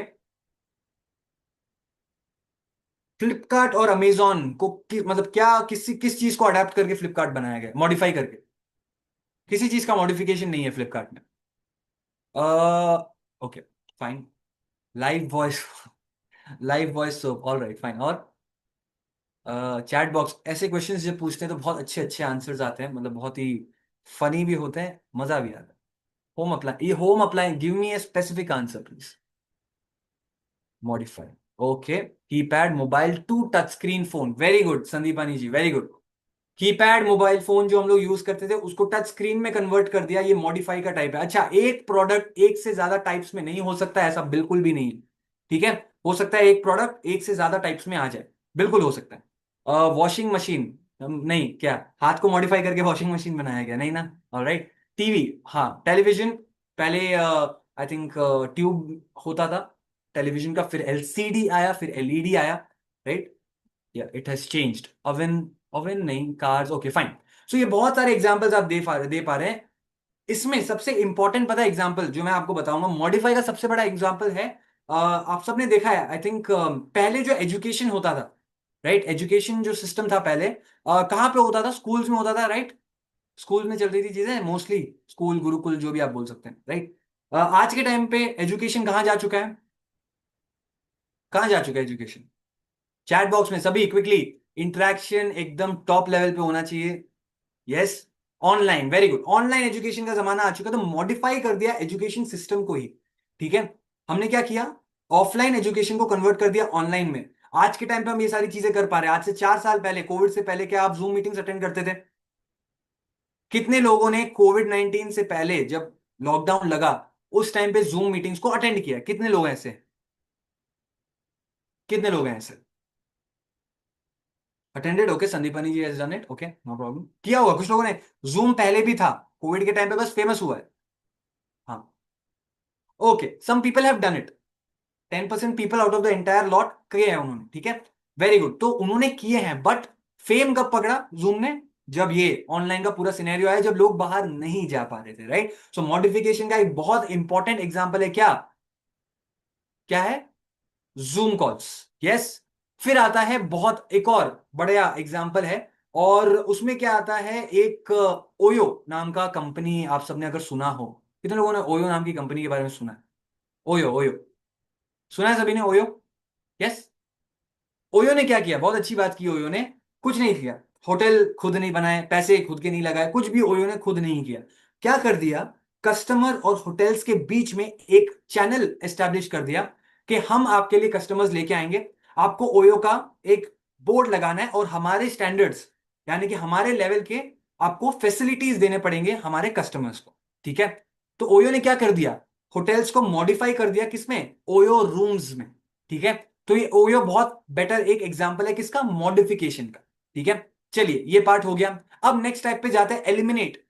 Flipkart और अमेजॉन को मतलब क्या किस चीज को अडेप्ट करके फ्लिपकार्ट बनाया गया, मॉडिफाई करके? किसी चीज का मॉडिफिकेशन नहीं है फ्लिपकार्ट में। Okay, fine. Live voice, live voice soap, all right, fine. और चैट बॉक्स, ऐसे क्वेश्चंस जब पूछते हैं तो बहुत अच्छे अच्छे आंसर्स आते हैं, मतलब बहुत ही फनी भी होते हैं, मजा भी आता है। होम अप्लाई, ये home apply, give me a specific answer please. Modify, okay. Keypad mobile to touch screen phone, very good Sandeepani ji, very good. Keypad mobile phone जो हम लोग यूज करते थे उसको टच स्क्रीन में कन्वर्ट कर दिया, ये मॉडिफाई का टाइप है। अच्छा, एक प्रोडक्ट एक से ज्यादा टाइप्स में नहीं हो सकता, ऐसा बिल्कुल भी नहीं है, ठीक है। हो सकता है एक प्रोडक्ट एक से ज्यादा टाइप्स में आ जाए, बिल्कुल हो सकता है। वॉशिंग मशीन, नहीं, क्या हाथ को मॉडिफाई करके वॉशिंग मशीन बनाया गया? नहीं ना। ऑलराइट। टीवी, हाँ। टेलीविजन, पहले आई थिंक ट्यूब होता था टेलीविजन का, फिर एलसीडी आया, फिर एलईडी आया, राइट, या it has changed. Oven, oven नहीं, कार्स, ओके फाइन। सो ये बहुत सारे एग्जांपल्स आप दे पा रहे हैं। इसमें सबसे इंपॉर्टेंट पता है एग्जांपल जो मैं आपको बताऊंगा, मॉडिफाई का सबसे बड़ा एग्जांपल है, आप सबने देखा है आई थिंक, पहले जो एजुकेशन होता था, राइट, एजुकेशन जो सिस्टम था पहले, कहाँ पे होता था? स्कूल्स में होता था, राइट। स्कूल में चल रही थी चीजें मोस्टली, स्कूल, गुरुकुल, जो भी आप बोल सकते हैं, राइट। आज के टाइम पे एजुकेशन कहाँ जा चुका है? कहाँ जा चुका है एजुकेशन? चैट बॉक्स में सभी क्विकली, इंटरेक्शन एकदम टॉप लेवल पे होना चाहिए। Yes, online, very good, online education का जमाना आ चुका है, तो मॉडिफाई कर दिया एजुकेशन सिस्टम को ही, ठीक है। हमने क्या किया? ऑफलाइन एजुकेशन को कन्वर्ट कर दिया ऑनलाइन में। आज के टाइम पे हम ये सारी चीजें कर पा रहे हैं। आज से 4 साल पहले, कोविड से पहले, क्या आप जूम मीटिंग्स अटेंड करते थे? कितने लोगों ने कोविड-19 से पहले जब लॉकडाउन लगा उस टाइम पे जूम मीटिंग्स को अटेंड किया? कितने लोग हैं ऐसे? कितने लोग हैं ऐसे attended? Okay, Sandeepani ji has done it, okay, no problem. किया होगा कुछ लोगों ने, जूम पहले भी था, कोविड के टाइम पे बस फेमस हुआ है। हाँ, okay, some people have done it, 10% people out of the entire lot किए हैं उन्होंने, ठीक है, वेरी गुड। तो उन्होंने किए हैं, बट फेम कब पकड़ा जूम ने? जब ये ऑनलाइन का पूरा सिनेरियो आया, जब लोग बाहर नहीं जा पा रहे थे, राइट। सो मॉडिफिकेशन का एक बहुत इंपॉर्टेंट एग्जांपल है क्या? क्या है? Zoom calls, yes. फिर आता है बहुत एक और बढ़िया एग्जांपल है, और उसमें क्या आता है, एक ओयो नाम का कंपनी, आप सबने अगर सुना हो, कितने लोगों ने ओयो नाम की कंपनी के बारे में सुना है? ओयो, ओयो सुना है सभी ने? OYO, yes. ओयो ने क्या किया? बहुत अच्छी बात की ओयो ने, कुछ नहीं किया, होटल खुद नहीं बनाए, पैसे खुद के नहीं लगाए, कुछ भी ओयो ने खुद नहीं किया। क्या कर दिया? कस्टमर और होटल्स के बीच में एक चैनल एस्टेब्लिश कर दिया कि हम आपके लिए कस्टमर्स लेके आएंगे, आपको ओयो का एक बोर्ड लगाना है, और हमारे स्टैंडर्ड्स, यानी कि हमारे लेवल के आपको फैसिलिटीज देने पड़ेंगे हमारे कस्टमर्स को, ठीक है। तो ओयो ने क्या कर दिया? होटल्स को मॉडिफाई कर दिया, किसमें? ओयो रूम्स में, ठीक है। तो ये ओयो बहुत बेटर एक एग्जांपल है किसका? मॉडिफिकेशन का, ठीक है। चलिए, ये पार्ट हो गया। अब नेक्स्ट टाइप पे जाते हैं, एलिमिनेट।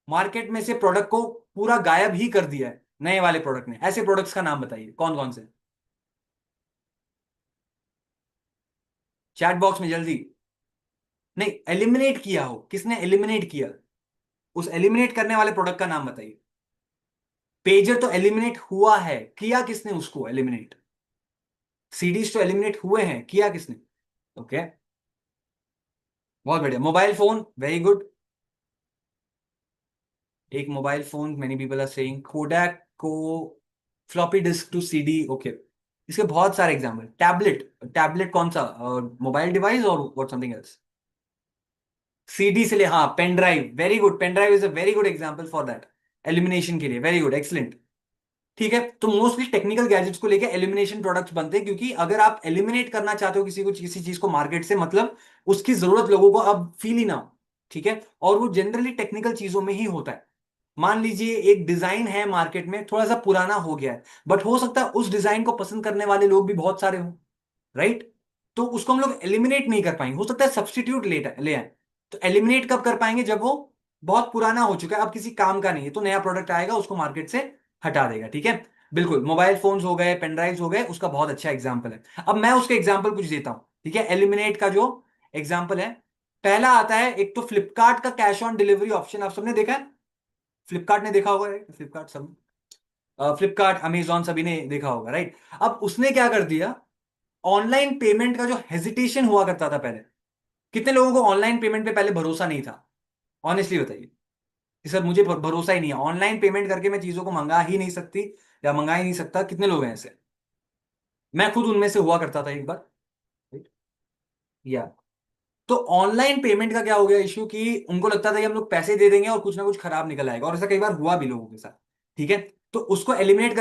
मार्केट में से प्रोडक्ट को पूरा गायब ही कर दिया है नए वाले प्रोडक्ट ने। ऐसे प्रोडक्ट्स का नाम बताइए कौन कौन से? चैट बॉक्स में जल्दी। नहीं, एलिमिनेट किया हो, किसने एलिमिनेट किया? उस एलिमिनेट करने वाले प्रोडक्ट का नाम बताइए। पेजर तो एलिमिनेट हुआ है, किया किसने उसको एलिमिनेट? सीडीज तो एलिमिनेट हुए हैं, किया किसने? ओके, बहुत बढ़िया। Mobile phone, very good. एक mobile phone, many people are saying Kodak को floppy disk to CD, okay. इसके बहुत सारे एग्जाम्पल। टैबलेट, टैबलेट कौन सा, मोबाइल डिवाइस और व्हाट समथिंग एल्स। सीडी से ले, हाँ pen drive, very good, pen drive is a very good example for that, elimination के लिए, वेरी गुड, एक्सलेंट। ठीक है, तो मोस्टली टेक्निकल गैजेट्स को लेके एलिमिनेशन प्रोडक्ट्स बनते हैं, क्योंकि अगर आप एलिमिनेट करना चाहते हो किसी चीज को मार्केट से, मतलब उसकी जरूरत लोगों को अब फील ही ना हो। ठीक है, और वो जनरली टेक्निकल चीजों में ही होता है। मान लीजिए एक डिजाइन है मार्केट में, थोड़ा सा पुराना हो गया है, बट हो सकता है उस डिजाइन को पसंद करने वाले लोग भी बहुत सारे हों, राइट। तो उसको हम लोग एलिमिनेट नहीं कर पाएंगे, हो सकता है सब्सटीट्यूट ले आए। तो एलिमिनेट कब कर पाएंगे, जब वो बहुत पुराना हो चुका है, अब किसी काम का नहीं है, तो नया प्रोडक्ट आएगा उसको मार्केट से हटा देगा। ठीक है, बिल्कुल, मोबाइल फोन्स हो गए, पेन ड्राइव्स हो गए, उसका बहुत अच्छा एग्जाम्पल है। अब मैं उसके एग्जाम्पल कुछ देता हूं, ठीक है, एलिमिनेट का जो एग्जाम्पल है। पहला आता है, एक तो फ्लिपकार्ट का कैश ऑन डिलीवरी ऑप्शन, आप सबने देखा है, फ्लिपकार्ट ने देखा होगा, फ्लिपकार्ट सब, फ्लिपकार्ट, अमेजॉन, सभी ने देखा होगा, राइट। अब उसने क्या कर दिया, ऑनलाइन पेमेंट का जो हेजिटेशन हुआ करता था पहले, कितने लोगों को ऑनलाइन पेमेंट पे पहले भरोसा नहीं था, ऑनेस्टली बताइए कि सर मुझे भरोसा ही नहीं है, ऑनलाइन पेमेंट करके मैं चीजों को मंगा ही नहीं सकती या मंगा ही नहीं सकता, कितने लोग हैं ऐसे। मैं खुद उनमें से हुआ करता था एक बार, right? या तो ऑनलाइन पेमेंट का क्या हो गया इश्यू, कि उनको लगता था कि हम लोग पैसे दे देंगे और कुछ ना कुछ खराब निकल आएगा, और ऐसा कई बार हुआ भी लोगों के साथ। ठीक है, तो उसको एलिमिनेट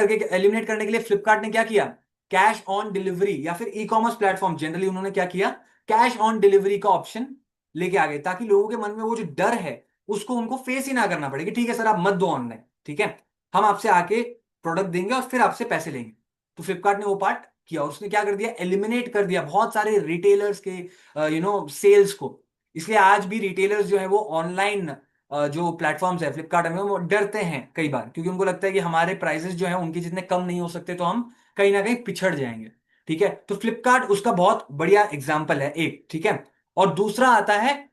करने के लिए फ्लिपकार्ट ने क्या किया, कैश ऑन डिलीवरी, या फिर ई कॉमर्स प्लेटफॉर्म जनरली उन्होंने क्या किया, कैश ऑन डिलीवरी का ऑप्शन लेके आ गए, ताकि लोगों के मन में वो जो डर है उसको उनको फेस ही ना करना पड़े, कि ठीक है सर आप मत दो ऑनलाइन, ठीक है, हम आपसे आके प्रोडक्ट देंगे और फिर आपसे पैसे लेंगे। तो फ्लिपकार्ट ने वो पार्ट किया, और उसने क्या कर दिया, एलिमिनेट कर दिया बहुत सारे रिटेलर्स के सेल्स को। इसलिए आज भी रिटेलर्स जो है वो ऑनलाइन जो प्लेटफॉर्म्स है फ्लिपकार्ट में, वो डरते हैं कई बार, क्योंकि उनको लगता है कि हमारे प्राइसेस जो है उनके जितने कम नहीं हो सकते, तो हम कहीं ना कहीं पिछड़ जाएंगे। ठीक है, तो फ्लिपकार्ट उसका बहुत बढ़िया एग्जाम्पल है एक। ठीक है, और दूसरा आता है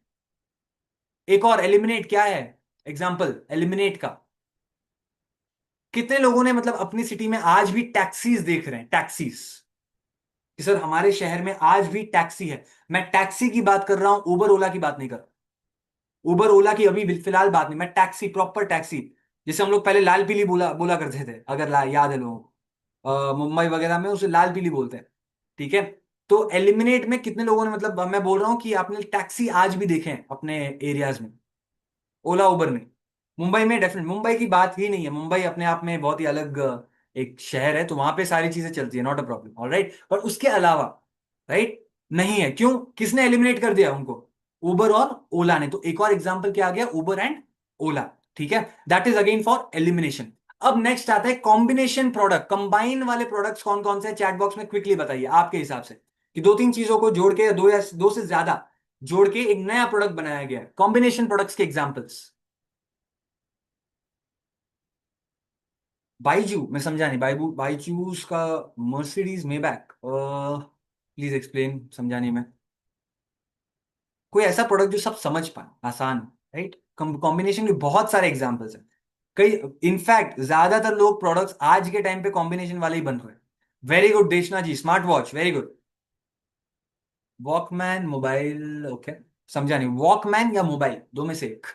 एक और, एलिमिनेट क्या है एग्जाम्पल एलिमिनेट का, कितने लोगों ने मतलब अपनी सिटी में आज भी टैक्सीज देख रहे हैं, टैक्सीज, कि सर हमारे शहर में आज भी टैक्सी है। मैं टैक्सी की बात कर रहा हूं, उबर ओला की बात नहीं कर रहा, उबर ओला की अभी फिलहाल बात नहीं, मैं टैक्सी, प्रॉपर टैक्सी, जिसे हम लोग पहले लाल पीली बोला बोला करते थे, अगर याद है लोगों को, मुंबई वगैरह में उसे लाल पीली बोलते हैं। ठीक है, तो एलिमिनेट में कितने लोगों ने, मतलब मैं बोल रहा हूं कि आपने टैक्सी आज भी देखे हैं अपने एरियाज में, ओला उबर ने। मुंबई में डेफिनेट, मुंबई की बात ही नहीं है, मुंबई अपने आप में बहुत ही अलग एक शहर है, तो वहां पे सारी चीजें चलती है, नॉट अ प्रॉब्लम, ऑलराइट। पर उसके अलावा, राइट, नहीं है, क्यों, किसने एलिमिनेट कर दिया उनको, उबर और ओला ने। तो एक और एग्जांपल क्या आ गया, उबर एंड ओला। ठीक है, that is again for elimination. अब नेक्स्ट आता है कॉम्बिनेशन प्रोडक्ट, कंबाइन वाले प्रोडक्ट्स कौन कौन से, चैट बॉक्स में क्विकली बताइए आपके हिसाब से, कि दो तीन चीजों को जोड़ के, दो या दो से ज्यादा जोड़ के एक नया प्रोडक्ट बनाया गया है, कॉम्बिनेशन प्रोडक्ट्स के एग्जांपल्स। बाइजू, मैं समझा नहीं, बाइजूस का मर्सिडीज मेबैक, प्लीज एक्सप्लेन, समझाने में कोई ऐसा प्रोडक्ट जो सब समझ पाए, आसान, राइट। कॉम्बिनेशन के बहुत सारे एग्जांपल्स हैं, कई, इनफैक्ट ज्यादातर लोग प्रोडक्ट्स आज के टाइम पे कॉम्बिनेशन वाले ही बन रहे हैं। Very good Deshna ji, smart watch, very good. Walkman, mobile, okay, समझा नहीं, वॉकमैन या मोबाइल, दो में से एक,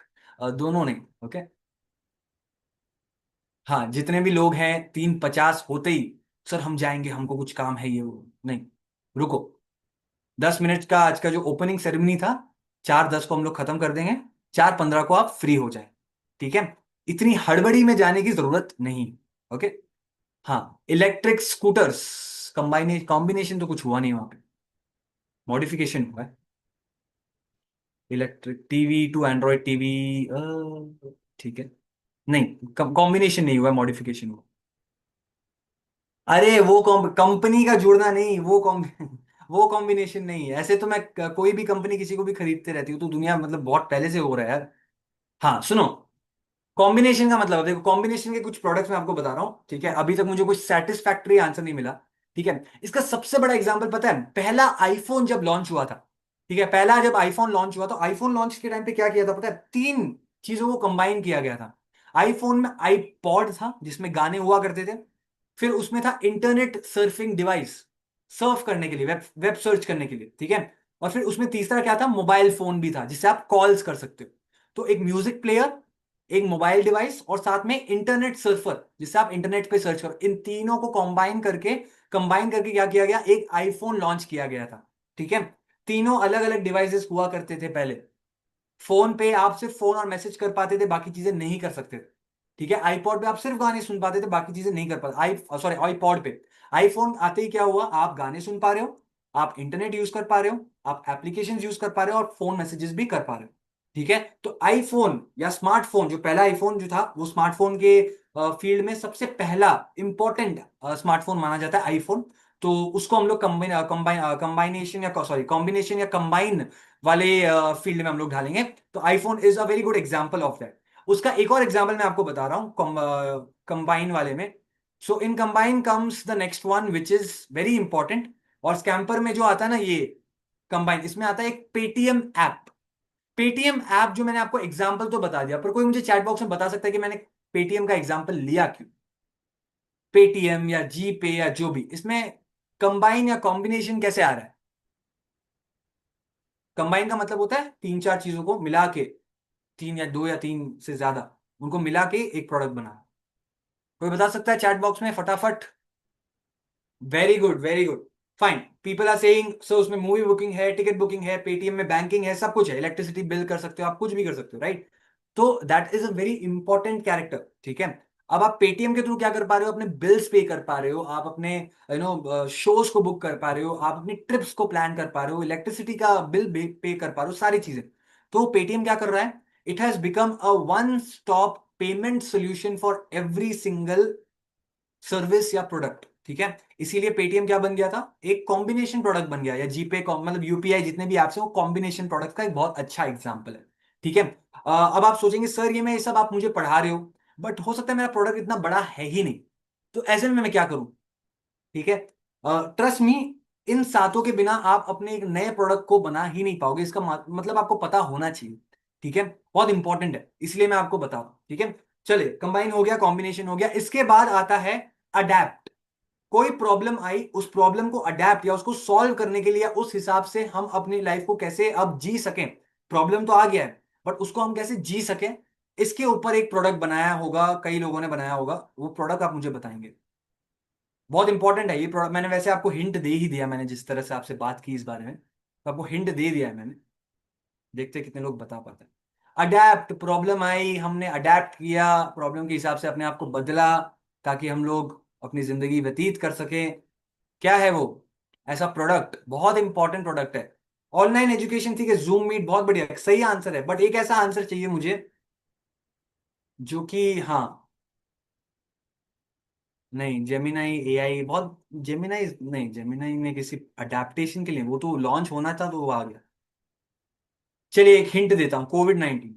दोनों नहीं, ओके। हाँ, जितने भी लोग हैं 3:50 होते ही, सर हम जाएंगे, हमको कुछ काम है, ये वो नहीं, रुको, 10 मिनट का आज का जो ओपनिंग सेरेमनी था, 4:10 को हम लोग खत्म कर देंगे, 4:15 को आप फ्री हो जाए। ठीक है, इतनी हड़बड़ी में जाने की जरूरत नहीं, ओके। हाँ, इलेक्ट्रिक स्कूटर्स, कॉम्बिनेशन तो कुछ हुआ नहीं वहां पे, मॉडिफिकेशन हुआ है। Electric TV to Android TV, ठीक है, नहीं, कॉम्बिनेशन नहीं हुआ, मॉडिफिकेशन हुआ। अरे वो कंपनी का जुड़ना नहीं, वो वो कॉम्बिनेशन नहीं है, ऐसे तो मैं कोई भी कंपनी किसी को भी खरीदते रहती हूँ, तो दुनिया मतलब बहुत पहले से हो रहा है यार। हाँ सुनो, कॉम्बिनेशन का मतलब, देखो कॉम्बिनेशन के कुछ प्रोडक्ट्स मैं आपको बता रहा हूँ, ठीक है, अभी तक मुझे कुछ सेटिस्फैक्टरी आंसर नहीं मिला। ठीक है, इसका सबसे बड़ा एग्जांपल पता है, पहला आईफोन जब लॉन्च हुआ था, ठीक है, पहला जब आईफोन लॉन्च हुआ, तो आईफोन लॉन्च के टाइम पे क्या किया था पता है, तीन चीजों को कंबाइन किया गया था। आईफोन में आईपॉड था जिसमें गाने हुआ करते थे, फिर उसमें था इंटरनेट सर्फिंग डिवाइस, सर्फ करने के लिए, वेब वेब सर्च करने के लिए, ठीक है, और फिर उसमें तीसरा क्या था, मोबाइल फोन भी था जिससे आप कॉल्स कर सकते हो। तो एक म्यूजिक प्लेयर, एक मोबाइल डिवाइस और साथ में इंटरनेट सर्फर जिससे आप इंटरनेट पे सर्च करो, इन तीनों को कंबाइन करके क्या किया गया, एक आईफोन लॉन्च किया गया था। ठीक है, तीनों अलग अलग डिवाइसेस हुआ करते थे पहले। फोन पे आप सिर्फ फोन और मैसेज कर पाते थे, बाकी चीजें नहीं कर सकते थे। ठीक है, आईपॉड पे आप सिर्फ गाने सुन पाते थे, बाकी चीजें नहीं कर पाते। आईपॉड पे, आईफोन आते ही क्या हुआ, आप गाने सुन पा रहे हो, आप इंटरनेट यूज कर पा रहे हो, आप एप्लीकेशन यूज कर पा रहे हो और फोन मैसेजेस भी कर पा रहे हो। ठीक है, तो आईफोन या स्मार्टफोन, जो पहला आईफोन जो था वो स्मार्टफोन के फील्ड में सबसे पहला इंपॉर्टेंट स्मार्टफोन माना जाता है आईफोन। तो उसको हम लोग कॉम्बिनेशन या कंबाइन वाले फील्ड में हम लोग ढालेंगे। तो iPhone is a very good example of that. उसका एक और एग्जांपल मैं आपको बता रहा हूं कंबाइन वाले में। So in combine comes the next one which is very important. और स्कैम्पर में जो आता है ना ये कंबाइन, इसमें आता है एक पेटीएम ऐप। पेटीएम ऐप जो मैंने आपको एग्जांपल तो बता दिया, पर कोई मुझे चैट बॉक्स में बता सकता है कि मैंने पेटीएम का एग्जांपल लिया क्यों? पेटीएम या जी पे या जो भी, इसमें कंबाइन या कॉम्बिनेशन कैसे आ रहा है? कंबाइन का मतलब होता है तीन चार चीजों को मिला के, तीन या दो या तीन से ज्यादा, उनको मिला के एक प्रोडक्ट बना। कोई बता सकता है चैट बॉक्स में फटाफट? Very good, very good, fine. People are saying so उसमें मूवी बुकिंग है, टिकट बुकिंग है, पेटीएम में बैंकिंग है, सब कुछ है, इलेक्ट्रिसिटी बिल कर सकते हो, आप कुछ भी कर सकते हो, राइट? तो that is a very important character. ठीक है, अब आप पेटीएम के थ्रू क्या कर पा रहे हो, अपने बिल्स पे कर पा रहे हो, आप अपने शोज को बुक कर पा रहे हो, आप अपनी ट्रिप्स को प्लान कर पा रहे हो, इलेक्ट्रिसिटी का बिल पे कर पा रहे हो, सारी चीजें। तो पेटीएम क्या कर रहा है, it has become a one stop payment solution for every single service या प्रोडक्ट। ठीक है, इसीलिए पेटीएम क्या बन गया था, एक कॉम्बिनेशन प्रोडक्ट बन गया, या जीपे मतलब यूपीआई जितने भी एप्स हैं वो कॉम्बिनेशन प्रोडक्ट का एक बहुत अच्छा एग्जांपल है। ठीक है, अब आप सोचेंगे सर ये सब आप मुझे पढ़ा रहे हो, बट हो सकता है मेरा प्रोडक्ट इतना बड़ा है ही नहीं, तो ऐसे में मैं क्या करूं? ठीक है, ट्रस्ट मी, इन सातों के बिना आप अपने एक नए प्रोडक्ट को बना ही नहीं पाओगे। इसका मतलब आपको पता होना चाहिए। ठीक है, बहुत इंपॉर्टेंट है, इसलिए मैं आपको बता रहा हूं। ठीक है, चलिए, कंबाइन हो गया, कॉम्बिनेशन हो गया, इसके बाद आता है अडेप्ट। कोई प्रॉब्लम आई, उस प्रॉब्लम को अडेप्ट या उसको सॉल्व करने के लिए उस हिसाब से हम अपनी लाइफ को कैसे अब जी सकें। प्रॉब्लम तो आ गया है, बट उसको हम कैसे जी सकें, इसके ऊपर एक प्रोडक्ट बनाया होगा, कई लोगों ने बनाया होगा, वो प्रोडक्ट आप मुझे बताएंगे। बहुत इंपॉर्टेंट है ये प्रोडक्ट। मैंने वैसे आपको हिंट दे ही दिया, मैंने जिस तरह से आपसे बात की इस बारे में, तो आपको हिंट दे दिया है मैंने। देखते हैं कितने लोग बता पाते हैं। अडेप्ट, प्रॉब्लम आई, हमने अडेप्ट किया, प्रॉब्लम के हिसाब से अपने आप को बदला, ताकि हम लोग अपनी जिंदगी व्यतीत कर सकें। क्या है वो ऐसा प्रोडक्ट? बहुत इंपॉर्टेंट प्रोडक्ट है। ऑनलाइन एजुकेशन, ठीक है, जूम मीट, बहुत बढ़िया, सही आंसर है, बट एक ऐसा आंसर चाहिए मुझे जो कि, हाँ, नहीं, जेमिनाई एआई बहुत, जेमिनाई नहीं, जेमिनाई ने किसी अडेप्टेशन के लिए, वो तो लॉन्च होना था तो वो आ गया। चलिए एक हिंट देता हूं, कोविड 19।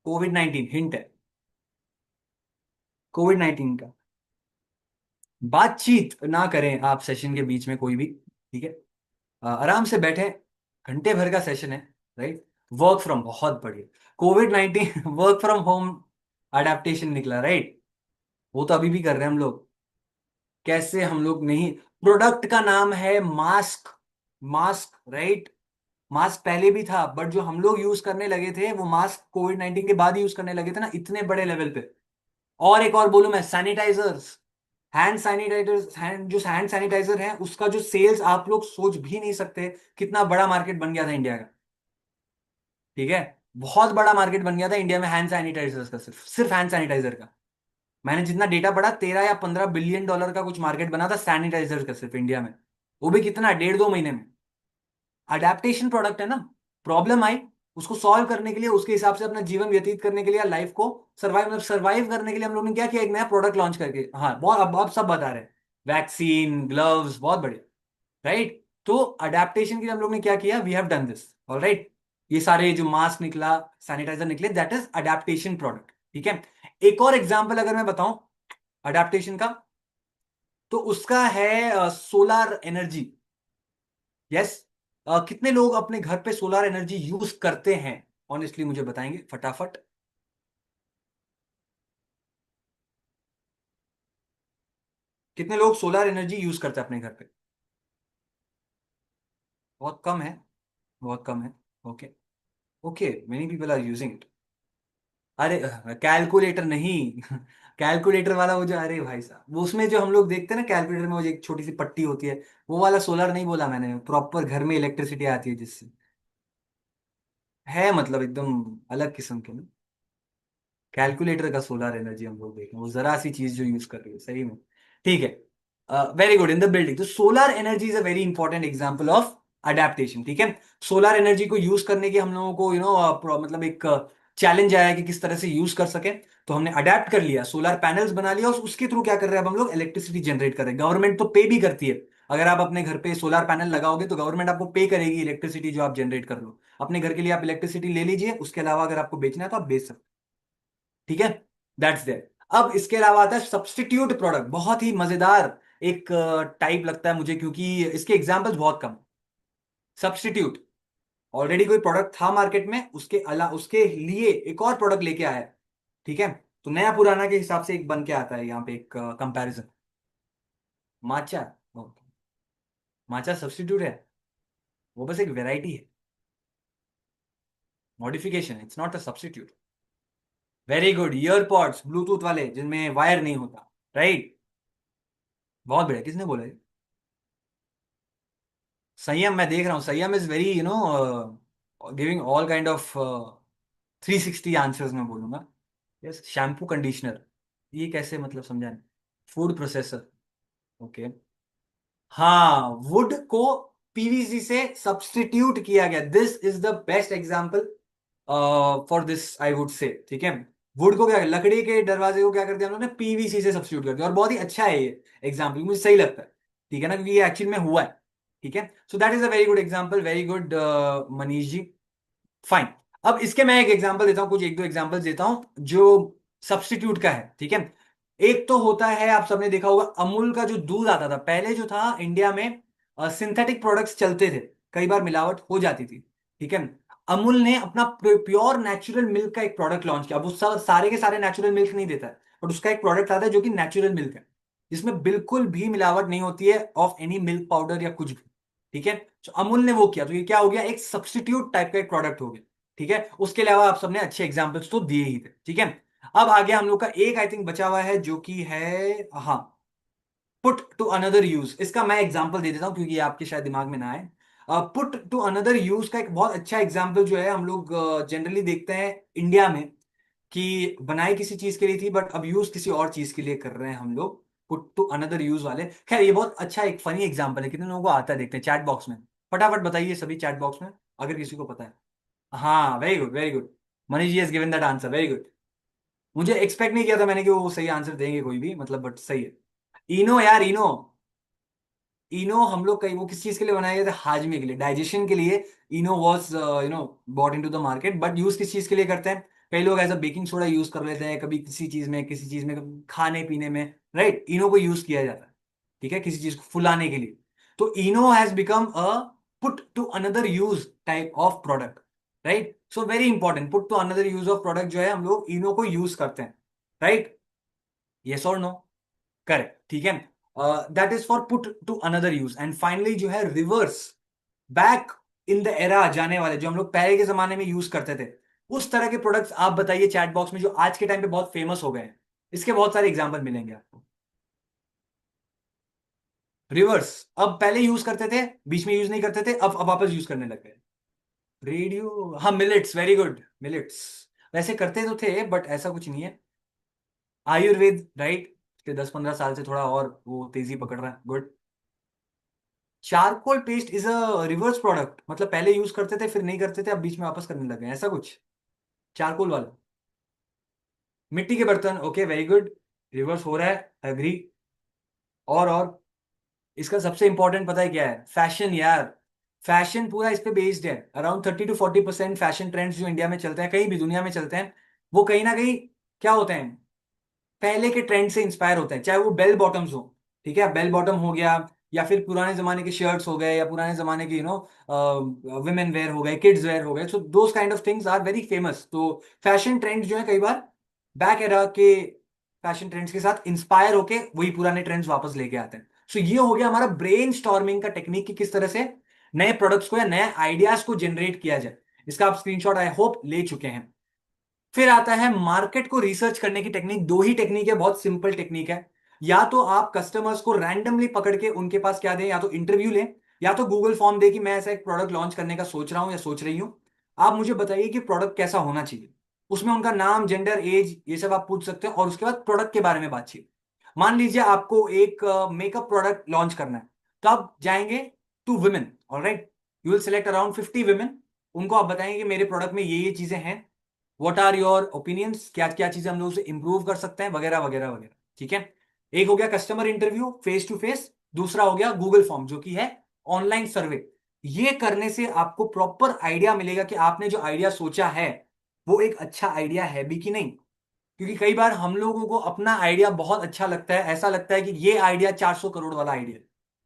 कोविड 19 हिंट है, कोविड 19 का। बातचीत ना करें आप सेशन के बीच में कोई भी। ठीक है, आराम से बैठे, घंटे भर का सेशन है, राइट? वर्क फ्रॉम, बहुत बढ़िया, Covid 19 work from home adaptation निकला, राइट? वो तो अभी भी कर रहे हैं हम लोग। कैसे हम लोग नहीं, प्रोडक्ट का नाम है मास्क। Mask, right? मास्क पहले भी था, बट जो हम लोग यूज करने लगे थे वो मास्क कोविड 19 के बाद यूज करने लगे थे ना, इतने बड़े लेवल पे। और एक और बोलूं मैं, sanitizers, hand sanitizers, hand sanitizer है उसका जो सेल्स आप लोग सोच भी नहीं सकते कितना बड़ा मार्केट बन गया था इंडिया का। ठीक है, बहुत बड़ा मार्केट बन गया था इंडिया में हैंड सैनिटाइजर्स का, सिर्फ सिर्फ हैंड सैनिटाइजर का। मैंने जितना डेटा पढ़ा, 13 या 15 बिलियन डॉलर का कुछ मार्केट बना था सैनिटाइजर का सिर्फ इंडिया में। वो भी कितना, 1.5-2 महीने में। अडेप्टेशन प्रोडक्ट है ना। प्रॉब्लम आई, उसको सॉल्व करने के लिए, उसके हिसाब से अपना जीवन व्यतीत करने के लिए, लाइफ को सर्वाइव करने के लिए हम लोग ने क्या किया, एक नया प्रोडक्ट लॉन्च करके, हाँ बहुत, अब सब बता रहे हैं, वैक्सीन, ग्लव्स, बहुत बढ़िया, राइट? तो अडेप्टेशन के लिए हम लोग ने क्या किया, we have done this, alright? ये सारे जो मास्क निकला, सैनिटाइजर निकले, दैट इज अडेप्टेशन प्रोडक्ट। ठीक है, एक और एग्जांपल अगर मैं बताऊं अडेप्टेशन का, तो उसका है सोलर एनर्जी। यस, कितने लोग अपने घर पे सोलर एनर्जी यूज करते हैं, ऑनेस्टली मुझे बताएंगे फटाफट? कितने लोग सोलर एनर्जी यूज करते हैं अपने घर पे? बहुत कम है, बहुत कम है। Okay, okay, many people are using it. अरे कैलकुलेटर नहीं कैलकुलेटर वाला वो जो, अरे भाई साहब वो उसमें जो हम लोग देखते हैं ना कैलकुलेटर में वो जो एक छोटी सी पट्टी होती है, वो वाला सोलर नहीं बोला मैंने, प्रॉपर घर में इलेक्ट्रिसिटी आती है जिससे, है मतलब एकदम अलग किस्म के ना। कैलकुलेटर का सोलर एनर्जी हम लोग देखें, वो जरा सी चीज जो यूज कर रही है सही में। ठीक है, very good in the building. तो solar energy is a very important example of adaptation. ठीक है, सोलर एनर्जी को यूज करने की हम लोगों को मतलब एक चैलेंज आया कि किस तरह से यूज कर सके। तो हमने अडेप्ट कर लिया, सोलर पैनल्स बना लिया, और उसके थ्रू क्या कर रहे हैं अब हम लोग, इलेक्ट्रिसिटी जनरेट कर रहे हैं। गवर्नमेंट तो पे भी करती है, अगर आप अपने घर पे सोलर पैनल लगाओगे तो गवर्नमेंट आपको पे करेगी इलेक्ट्रिसिटी जो आप जनरेट कर लो। अपने घर के लिए आप इलेक्ट्रिसिटी ले लीजिए, उसके अलावा अगर आपको बेचना है तो आप बेच सकते हो। ठीक है, दैट्स देयर। अब इसके अलावा आता है सब्स्टिट्यूट प्रोडक्ट, बहुत ही मजेदार एक टाइप लगता है मुझे, क्योंकि इसके एग्जांपल्स बहुत कम। सब्स्टिट्यूट, ऑलरेडी कोई प्रोडक्ट था मार्केट में, उसके अलावा उसके लिए एक और प्रोडक्ट लेके आया है। ठीक है, तो नया पुराना के हिसाब से एक बन के आता है यहाँ पे एक कंपैरिजन। माचा, माचा सब्स्टिट्यूट है, वो बस एक वेराइटी है, modification, it's not a substitute. Very good, earpods Bluetooth वाले जिनमें वायर नहीं होता, राइट। बहुत बढ़िया, किसने बोला ये? संयम, मैं देख रहा हूँ संयम is very giving all kind of 360 answers मैं बोलूंगा। यस, शैम्पू कंडीशनर, ये कैसे मतलब समझा नहीं। Food processor, okay. हाँ, वुड को पीवीसी से सब्स्टिट्यूट किया गया, this is the best example for this I would say. ठीक है, वुड को क्या, लकड़ी के दरवाजे को क्या कर दिया उन्होंने, पीवीसी से सब्स्टिट्यूट कर दिया, और बहुत ही अच्छा है ये एग्जांपल, मुझे सही लगता है। ठीक है ना, क्योंकि ये एक्चुअल में हुआ है। ठीक है, so that is a very good example, very good Manish ji, fine. अब इसके मैं एक एग्जांपल देता हूं, कुछ एक दो एग्जांपल देता हूं जो सब्स्टिट्यूट का है। ठीक है, एक तो होता है, आप सबने देखा होगा, अमूल का जो दूध आता था पहले, जो था इंडिया में सिंथेटिक प्रोडक्ट्स चलते थे, कई बार मिलावट हो जाती थी। ठीक है, अमूल ने अपना प्योर नेचुरल मिल्क का एक प्रोडक्ट लॉन्च किया। अब वो सारे के सारे नेचुरल मिल्क नहीं देता है, बट उसका एक प्रोडक्ट आता है जो कि नेचुरल मिल्क है, जिसमें बिल्कुल भी मिलावट नहीं होती है ऑफ एनी मिल्क पाउडर या कुछ भी। ठीक है, तो अमूल ने वो किया, तो ये क्या हो गया, एक सब्स्टिट्यूट टाइप का एक प्रोडक्ट हो गया। ठीक है, उसके अलावा आप सबने अच्छे एग्जाम्पल्स तो दिए ही थे। ठीक है, अब आगे हम लोग का एक आई थिंक बचा हुआ है, जो कि है, हाँ, पुट टू अनदर यूज। इसका मैं एग्जांपल दे देता हूं क्योंकि ये आपके शायद दिमाग में ना आए। पुट टू अनदर यूज का एक बहुत अच्छा एग्जांपल जो है, हम लोग जनरली देखते हैं इंडिया में, कि बनाई किसी चीज के लिए थी बट अब यूज किसी और चीज के लिए कर रहे हैं हम लोग, पुट टू अनदर यूज वाले। खैर, ये बहुत अच्छा एक फनी एग्जांपल है, कितने लोगों को आता है देखते हैं चैट बॉक्स में। फटाफट बताइए सभी चैट बॉक्स में, अगर किसी को पता है। हाँ, very good very good, Manish ji has given that answer, very good. मुझे एक्सपेक्ट नहीं किया था मैंने कि वो सही आंसर देंगे कोई भी, मतलब, बट सही है। इनो यार, इनो। इनो हम लोग कहीं वो किस चीज के लिए बनाए गए थे, हाजमे के लिए, डाइजेशन के लिए। Eno was bought into the market, but use किस चीज के लिए करते हैं, कई लोग ऐसा बेकिंग सोडा यूज कर लेते हैं कभी किसी चीज में खाने पीने में, राइट। इनो को यूज किया जाता है, ठीक है, किसी चीज को फुलाने के लिए। तो Eno has become a put to another use type of product, right. So very important, put to another use of product जो है, हम लोग इनो को यूज करते हैं, राइट। यस और नो? करेक्ट, ठीक है। That is for put to another use. And finally जो है reverse, back in the era जाने वाले, जो हम लोग पहले के जमाने में यूज करते थे, उस तरह के प्रोडक्ट्स आप बताइए चैट बॉक्स में, जो आज के टाइम पे बहुत फेमस हो गए हैं। इसके बहुत सारे एग्जांपल मिलेंगे आपको। रिवर्स, अब पहले यूज करते थे, बीच में यूज नहीं करते थे, अब वापस यूज करने लग गए। रेडियो, हाँ, मिलेट्स, वेरी गुड, मिलेट्स। वैसे करते तो थे बट ऐसा कुछ नहीं है। आयुर्वेद, राइट, 10-15 साल से थोड़ा और वो तेजी पकड़ रहा है, good. Charcoal paste is a reverse product, मतलब पहले यूज करते थे फिर नहीं करते थे, अब बीच में वापस करने लगे, ऐसा कुछ। चारकोल वाला, मिट्टी के बर्तन, ओके, वेरी गुड, रिवर्स हो रहा है, एग्री। और इसका सबसे इंपॉर्टेंट पता है क्या है, फैशन यार। फैशन पूरा इस पे बेस्ड है, अराउंड 30 to 40% फैशन ट्रेंड्स जो इंडिया में चलते हैं, कहीं भी दुनिया में चलते हैं, वो कहीं ना कहीं क्या होते हैं, पहले के ट्रेंड से इंस्पायर होते हैं, चाहे वो बेल बॉटम्स हो। ठीक है, बेल बॉटम हो गया, या फिर पुराने जमाने के शर्ट्स हो गए, या पुराने जमाने के वुमेन वेयर हो गए, किड्स वेयर हो गए, so those kind of things are very famous. तो फैशन ट्रेंड्स जो है कई बार बैक एरा के फैशन ट्रेंड्स के साथ इंस्पायर होके वही पुराने ट्रेंड्स वापस लेके आते हैं। सो ये हो गया हमारा ब्रेन स्टॉर्मिंग का टेक्निक, कि किस तरह से नए प्रोडक्ट्स को या नए आइडियाज को जनरेट किया जाए। इसका आप स्क्रीनशॉट आई होप ले चुके हैं। फिर आता है मार्केट को रिसर्च करने की टेक्निक। दो ही टेक्निक है, बहुत सिंपल टेक्निक है। या तो आप कस्टमर्स को रैंडमली पकड़ के उनके पास क्या दें, या तो इंटरव्यू लें, या तो गूगल फॉर्म दे कि मैं ऐसा एक प्रोडक्ट लॉन्च करने का सोच रहा हूं या सोच रही हूं, आप मुझे बताइए कि प्रोडक्ट कैसा होना चाहिए। उसमें उनका नाम, जेंडर, एज, ये सब आप पूछ सकते हैं, और उसके बाद प्रोडक्ट के बारे में बातचीत। मान लीजिए आपको एक मेकअप प्रोडक्ट लॉन्च करना है, तो आप जाएंगे to women, alright, you will select around 50 women. उनको आप बताएंगे कि मेरे प्रोडक्ट में ये चीजें हैं, व्हाट आर योर ओपिनियंस, क्या क्या चीजें हम लोग उसे इंप्रूव कर सकते हैं, वगैरह वगैरह वगैरह। ठीक है, एक हो गया customer interview face to face, दूसरा हो गया गूगल फॉर्म जो कि है ऑनलाइन सर्वे। ये करने से आपको प्रॉपर आइडिया मिलेगा कि आपने जो आइडिया सोचा है वो एक अच्छा आइडिया है भी कि नहीं। क्योंकि कई बार हम लोगों को अपना आइडिया बहुत अच्छा लगता है, ऐसा लगता है कि ये आइडिया 400 करोड़ वाला आइडिया,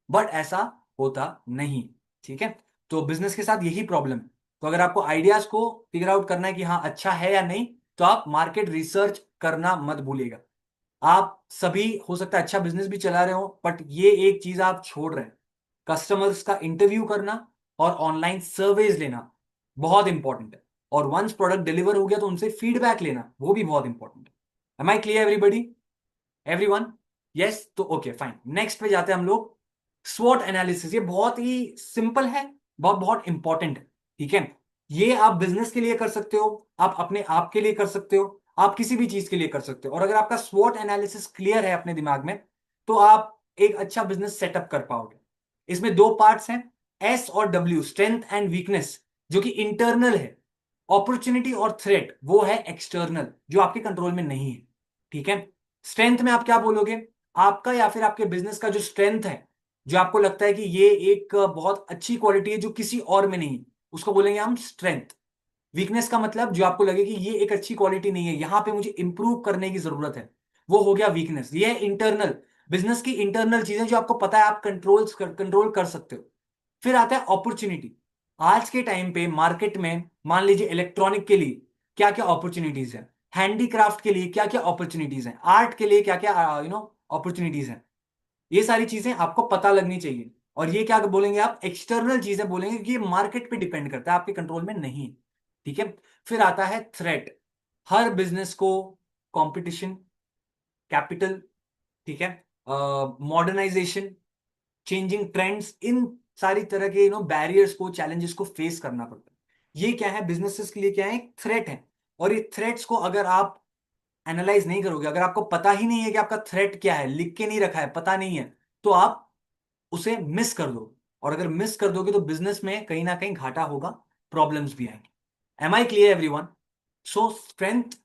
बट ऐसा होता नहीं। ठीक है, तो बिजनेस के साथ यही प्रॉब्लम है। तो अगर आपको आइडियाज को फिगर आउट करना है कि हाँ अच्छा है या नहीं, तो आप मार्केट रिसर्च करना मत भूलिएगा। आप सभी हो सकता है अच्छा बिजनेस भी चला रहे हो, बट ये एक चीज आप छोड़ रहे हैं, कस्टमर्स का इंटरव्यू करना और ऑनलाइन सर्वेज लेना बहुत इंपॉर्टेंट है। और वंस प्रोडक्ट डिलीवर हो गया तो उनसे फीडबैक लेना, वो भी बहुत इंपॉर्टेंट है। Am I clear everybody, everyone? Yes, तो ओके फाइन, नेक्स्ट पे जाते हैं हम लोग। स्वॉट एनालिसिस, ये बहुत ही सिंपल है, बहुत बहुत इंपॉर्टेंट है। ठीक है, ये आप बिजनेस के लिए कर सकते हो, आप अपने आप के लिए कर सकते हो, आप किसी भी चीज के लिए कर सकते हो। और अगर आपका स्वॉट एनालिसिस क्लियर है अपने दिमाग में, तो आप एक अच्छा बिजनेस सेटअप कर पाओगे। इसमें दो पार्ट्स हैं, एस और डब्ल्यू, स्ट्रेंथ एंड वीकनेस, जो कि इंटरनल है। अपॉर्चुनिटी और थ्रेट वो है एक्सटर्नल, जो आपके कंट्रोल में नहीं है। ठीक है, स्ट्रेंथ में आप क्या बोलोगे, आपका या फिर आपके बिजनेस का जो स्ट्रेंथ है, जो आपको लगता है कि ये एक बहुत अच्छी क्वालिटी है जो किसी और में नहीं, उसको बोलेंगे हम स्ट्रेंथ। वीकनेस का मतलब जो आपको लगे कि ये एक अच्छी क्वालिटी नहीं है, यहां पे मुझे इंप्रूव करने की जरूरत है, वो हो गया वीकनेस। ये है इंटरनल, बिजनेस की इंटरनल चीजें जो आपको पता है आप कंट्रोल कर सकते हो। फिर आता है अपॉर्चुनिटी। आज के टाइम पे मार्केट में मान लीजिए इलेक्ट्रॉनिक के लिए क्या क्या अपॉर्चुनिटीज है, हैंडीक्राफ्ट के लिए क्या क्या अपॉर्चुनिटीज हैं, आर्ट के लिए क्या क्या अपॉर्चुनिटीज हैं, ये सारी चीजें आपको पता लगनी चाहिए। और ये क्या बोलेंगे आप, एक्सटर्नल चीजें बोलेंगे, कि ये मार्केट पे डिपेंड करता है, आपके कंट्रोल में नहीं है। ठीक है, फिर आता है थ्रेट। हर बिजनेस को कंपटीशन, कैपिटल, ठीक है, मॉडर्नाइजेशन, चेंजिंग ट्रेंड्स, इन सारी तरह के बैरियर्स को, चैलेंजेस को फेस करना पड़ता है। ये क्या है, बिजनेसेस के लिए क्या है, एक थ्रेट है। और ये थ्रेट्स को अगर आप एनालाइज नहीं करोगे, अगर आपको पता ही नहीं है कि आपका थ्रेट क्या है, लिख के नहीं रखा है, पता नहीं है, तो आप उसे मिस कर दो। और अगर मिस कर दोगे तो बिजनेस में कहीं ना कहीं घाटा होगा, प्रॉब्लम्स भी आएंगे। Am I clear everyone? So strength,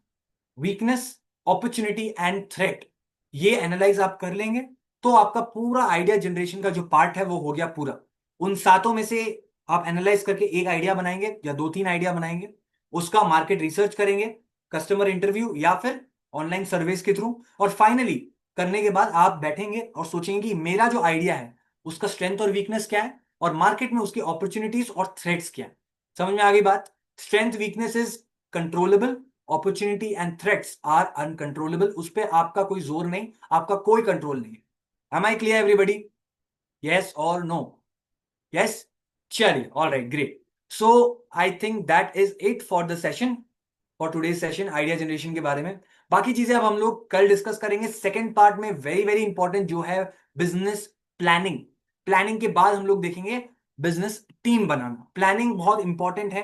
weakness, opportunity and threat, ये एनालाइज आप कर लेंगे तो आपका पूरा आइडिया जनरेशन का जो पार्ट है वो हो गया पूरा। उन सातों में से आप एनालाइज करके एक आइडिया बनाएंगे या दो तीन आइडिया बनाएंगे, उसका मार्केट रिसर्च करेंगे, कस्टमर इंटरव्यू या फिर ऑनलाइन सर्विस के थ्रू, और फाइनली करने के बाद आप बैठेंगे और सोचेंगे कि मेरा जो आइडिया है उसका स्ट्रेंथ और वीकनेस क्या है, और मार्केट में उसकी अपॉर्चुनिटीज और थ्रेट्स क्या है। समझ में आ गई बात? Strength weakness is controllable, opportunity and threats are uncontrollable, उस पर आपका कोई जोर नहीं, आपका कोई कंट्रोल नहीं है। Am I clear everybody? Yes और नो? यस, चलिए, all right, great. So I think that is it for the session, for today's session idea generation के बारे में। बाकी चीजें अब हम लोग कल डिस्कस करेंगे सेकेंड पार्ट में, वेरी वेरी इंपॉर्टेंट, जो है बिजनेस प्लानिंग। प्लानिंग के बाद हम लोग देखेंगे बिजनेस टीम बनाना। प्लानिंग बहुत इंपॉर्टेंट है,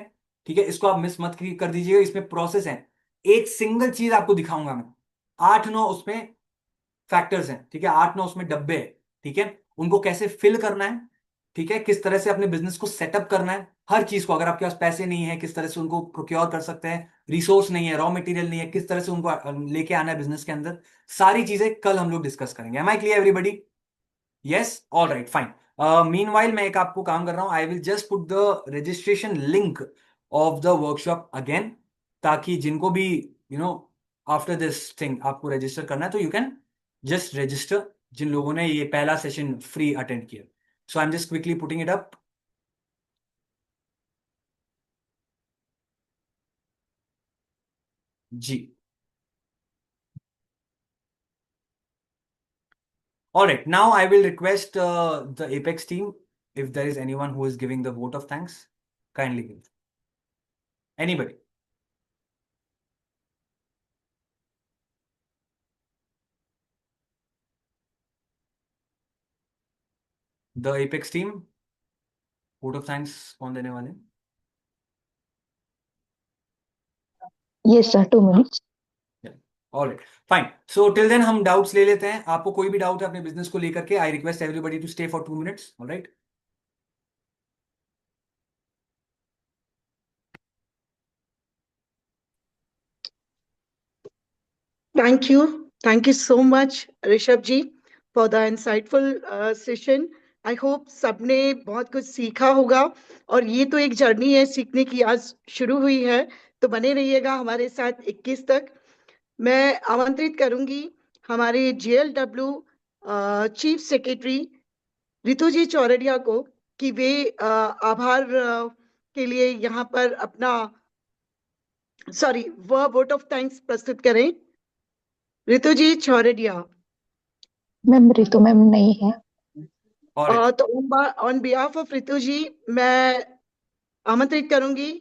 ठीक है, इसको आप मिस मत कर दीजिएगा। इसमें प्रोसेस है, एक सिंगल चीज आपको दिखाऊंगा मैं, 8-9 उसमें फैक्टर्स हैं, ठीक है, 8-9 उसमें डब्बे हैं, ठीक है, उनको कैसे फिल करना है, ठीक है, किस तरह से अपने बिजनेस को सेटअप करना है, हर चीज को। अगर आपके पास पैसे नहीं है, किस तरह से उनको प्रोक्योर कर सकते हैं, रिसोर्स नहीं है, रॉ मटेरियल नहीं है, किस तरह से उनको लेके आना है बिजनेस के अंदर, सारी चीजें कल हम लोग डिस्कस करेंगे। Am I clear everybody? Yes, all right, fine. Meanwhile मैं एक आपको काम कर रहा हूं, I will just put the registration link of the workshop again, ताकि जिनको भी आफ्टर दिस थिंग आपको रजिस्टर करना है तो यू कैन जस्ट रजिस्टर, जिन लोगों ने ये पहला सेशन फ्री अटेंड किया। So I am just quickly putting it up. जी, all right, now I will request the Apex team, if there is anyone who is giving the vote of thanks, kindly give. Anybody? The apex team, vote of thanks कौन देने वाले? Yes, sir. 2 minutes. Alright, fine. So till then हम doubts ले लेते हैं. आपको कोई भी डाउट है अपने बिजनेस को लेकर के, I request everybody to stay for 2 minutes. Alright. Thank you so much, Rishabh ji, for the insightful session. I hope सबने बहुत कुछ सीखा होगा और ये तो एक जर्नी है सीखने की, आज शुरू हुई है, तो बने रहिएगा हमारे साथ 21 तक. मैं आमंत्रित करूंगी हमारे JLW चीफ सेक्रेटरी रितु जी चौरडिया को कि वे आभार के लिए यहाँ पर अपना वह वोट ऑफ थैंक्स प्रस्तुत करें. रितु जी चौरडिया. मैम रितु मैम नहीं है. ऑलराइट. तो ऑन बिहाफ ऑफ रितु जी मैं आमंत्रित करूंगी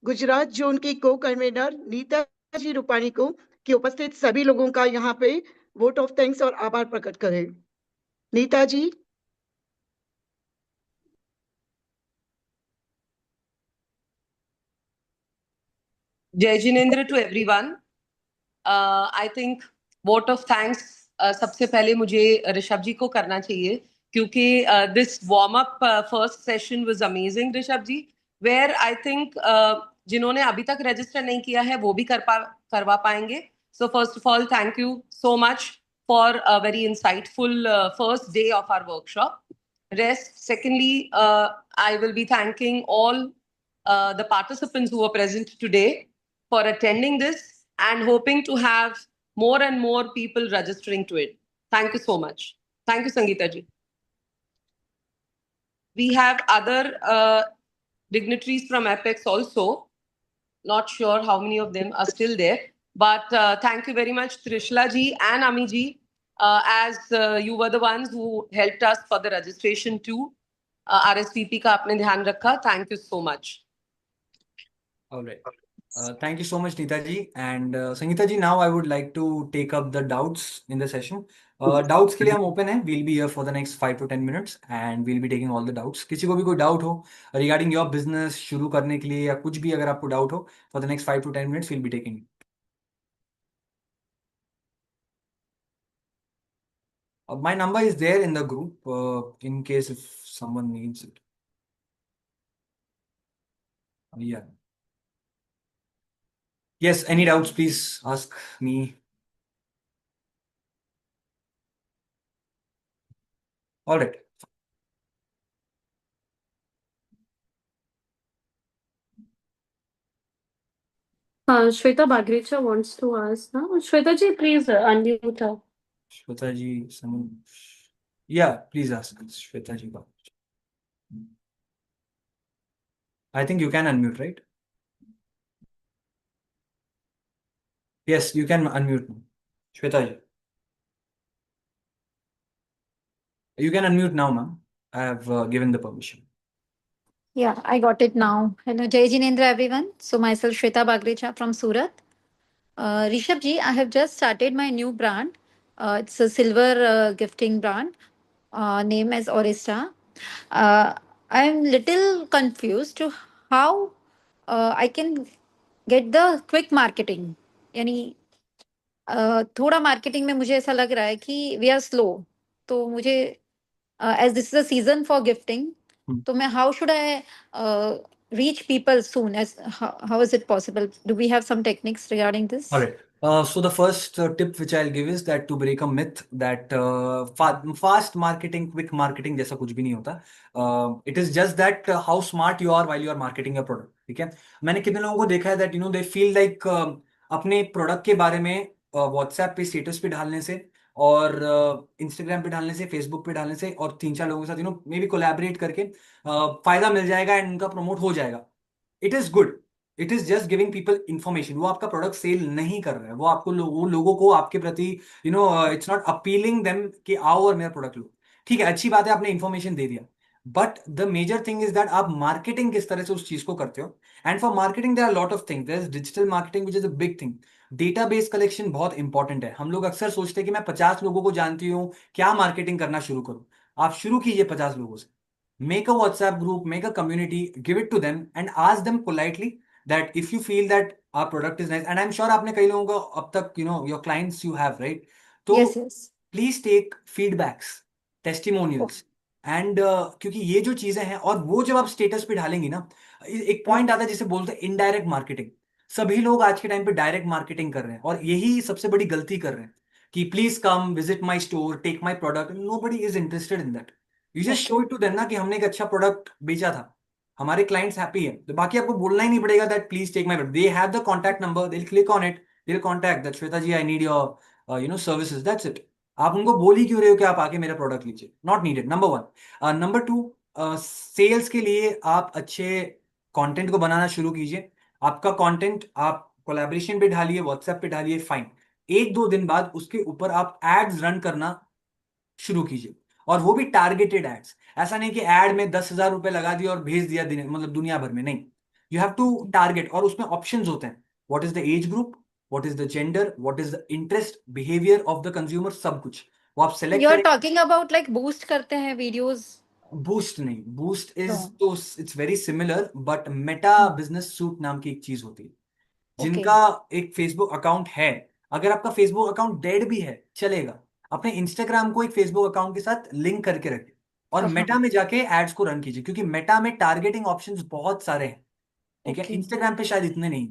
गुजरात जोन की को कन्वीनर नीता जी रूपाणी को कि उपस्थित सभी लोगों का यहाँ पे वोट ऑफ थैंक्स और आभार प्रकट करें. नीता जी. Jai Jinendra to everyone. I think vote of thanks सबसे पहले मुझे ऋषभ जी को करना चाहिए क्योंकि this warm up first session was amazing, Rishabh ji, where I think जिन्होंने अभी तक रजिस्टर नहीं किया है वो भी करवा पाएंगे. So first of all, thank you so much for a very insightful first day of our workshop. Secondly, I will be thanking all the participants who were present today for attending this and hoping to have more and more people registering to it. Thank you so much. Thank you, Sangeeta ji. We have other dignitaries from Apex also. Not sure how many of them are still there. But thank you very much, Trishla ji and Ami ji, as you were the ones who helped us for the registration too. RSVP का आपने ध्यान रखा. Thank you so much. All right. Thank you so much, Neeta ji. And Sangeeta ji, now I would like to take up the doubts in the session. Doubts के लिए हम open हैं. We'll be here for the next 5 to 10 minutes and we'll be taking all the doubts. किसी को भी कोई doubt हो regarding your business शुरू करने के लिए या कुछ भी अगर आपको doubt हो, for the next 5 to 10 minutes we'll be taking it. My number is there in the group in case if someone needs it. Yeah. Yes, any doubts, please ask me. All right. Shweta Bagrecha wants to ask now. Shweta ji, please unmute her. Shweta ji, someone. Yeah, please ask Shweta ji. I think you can unmute, right? Yes, you can unmute now. Shweta ji. You can unmute now, ma'am. I have given the permission. Yeah, I got it now. Hello, Jai Jinendra, everyone. So myself, Shweta Bagrecha from Surat. Rishabh ji, I have just started my new brand. It's a silver gifting brand, name as Orista. I'm little confused to how I can get the quick marketing. यानी थोड़ा marketing में मुझे ऐसा लग रहा है कि we are slow. तो मुझे as this is a season for gifting, तो मैं how should I reach people soon? How is it possible? Do we have some techniques regarding this? All right. So the first tip which I'll give is that to break a myth that fast marketing, quick marketing जैसा कुछ भी नहीं होता. It is just that how smart you are while you are marketing your product. ठीक है. मैंने कितने लोगों को देखा है that they feel like अपने प्रोडक्ट के बारे में व्हाट्सएप पे स्टेटस पे डालने से और इंस्टाग्राम पे डालने से, फेसबुक पे डालने से और 3-4 लोगों के साथ मे बी कोलैबोरेट करके फायदा मिल जाएगा एंड उनका प्रमोट हो जाएगा. It is good. It is just giving people information. वो आपका प्रोडक्ट सेल नहीं कर रहा है. वो आपको वो लोगों को आपके प्रति इट्स नॉट अपीलिंग देम कि आओ और मेरा प्रोडक्ट लो. ठीक है, अच्छी बात है, आपने इन्फॉर्मेशन दे दिया. But the major thing is that आप मार्केटिंग किस तरह से उस चीज को करते हो. And for marketing there are lot of things. There is digital marketing which is a big thing. Database collection बहुत इंपॉर्टेंट है. हम लोग अक्सर सोचते हैं कि मैं 50 लोगों को जानती हूँ, क्या मार्केटिंग करना शुरू करूं. आप शुरू कीजिए 50 लोगों से, make a WhatsApp group, make a community, give it to them and ask them politely that if you feel that our product is nice, and I am sure आपने कई लोगों को अब तक your clients you have, right? तो Yes, yes. Please take feedbacks, testimonials and क्योंकि ये जो चीजें हैं, और वो जब आप स्टेटस पे डालेंगी ना, एक पॉइंट आता है जिसे बोलते हैं इनडायरेक्ट मार्केटिंग। सभी लोग आज के टाइम पे डायरेक्ट मार्केटिंग कर रहे हैं और यही सबसे बड़ी गलती कर रहे हैं कि please come visit my store, take my product, nobody is interested in that. You just show it to them ना कि हमने एक अच्छा प्रोडक्ट बेचा था, हमारे क्लाइंट्स हैप्पी है, तो बाकी आपको बोलना ही नहीं पड़ेगा that please take my product. They have the contact number, they will click on it, they will contact that Shweta ji I need your services, that's it. आप उनको बोल ही क्यों रहे हो कि आप आके मेरा प्रोडक्ट लीजिए? Not needed, number one. Number two, sales के लिए आप अच्छे कंटेंट को बनाना शुरू कीजिए। आपका कंटेंट आप कोलैबोरेशन पे ढालिए, व्हाट्सएप पे ढालिए, फाइन। 1-2 दिन बाद उसके ऊपर आप एड्स रन करना शुरू कीजिए, और वो भी टारगेटेड एड्स। ऐसा नहीं कि एड में 10,000 रुपए लगा दिया और भेज दिया मतलब दुनिया भर में, नहीं। यू हैव टू टारगेट, और उसमें ऑप्शंस होते हैं, what is the age group, what is the gender, what is the interest, behaviour of the consumer, सब कुछ वो आप सेलेक्ट You are करें। talking about like boost करते हैं videos. बूस्ट नहीं, बूस्ट इज No. तो it's very similar, but Meta business suit नाम की एक चीज होती है, जिनका Okay. एक फेसबुक अकाउंट है। अगर आपका फेसबुक अकाउंट डेड भी है चलेगा, अपने इंस्टाग्राम को एक फेसबुक अकाउंट के साथ लिंक करके रखिए और मेटा में जाके एड्स को रन कीजिए, क्योंकि मेटा में टारगेटिंग ऑप्शंस बहुत सारे हैं, ठीक है? Okay. इंस्टाग्राम पे शायद इतने नहीं,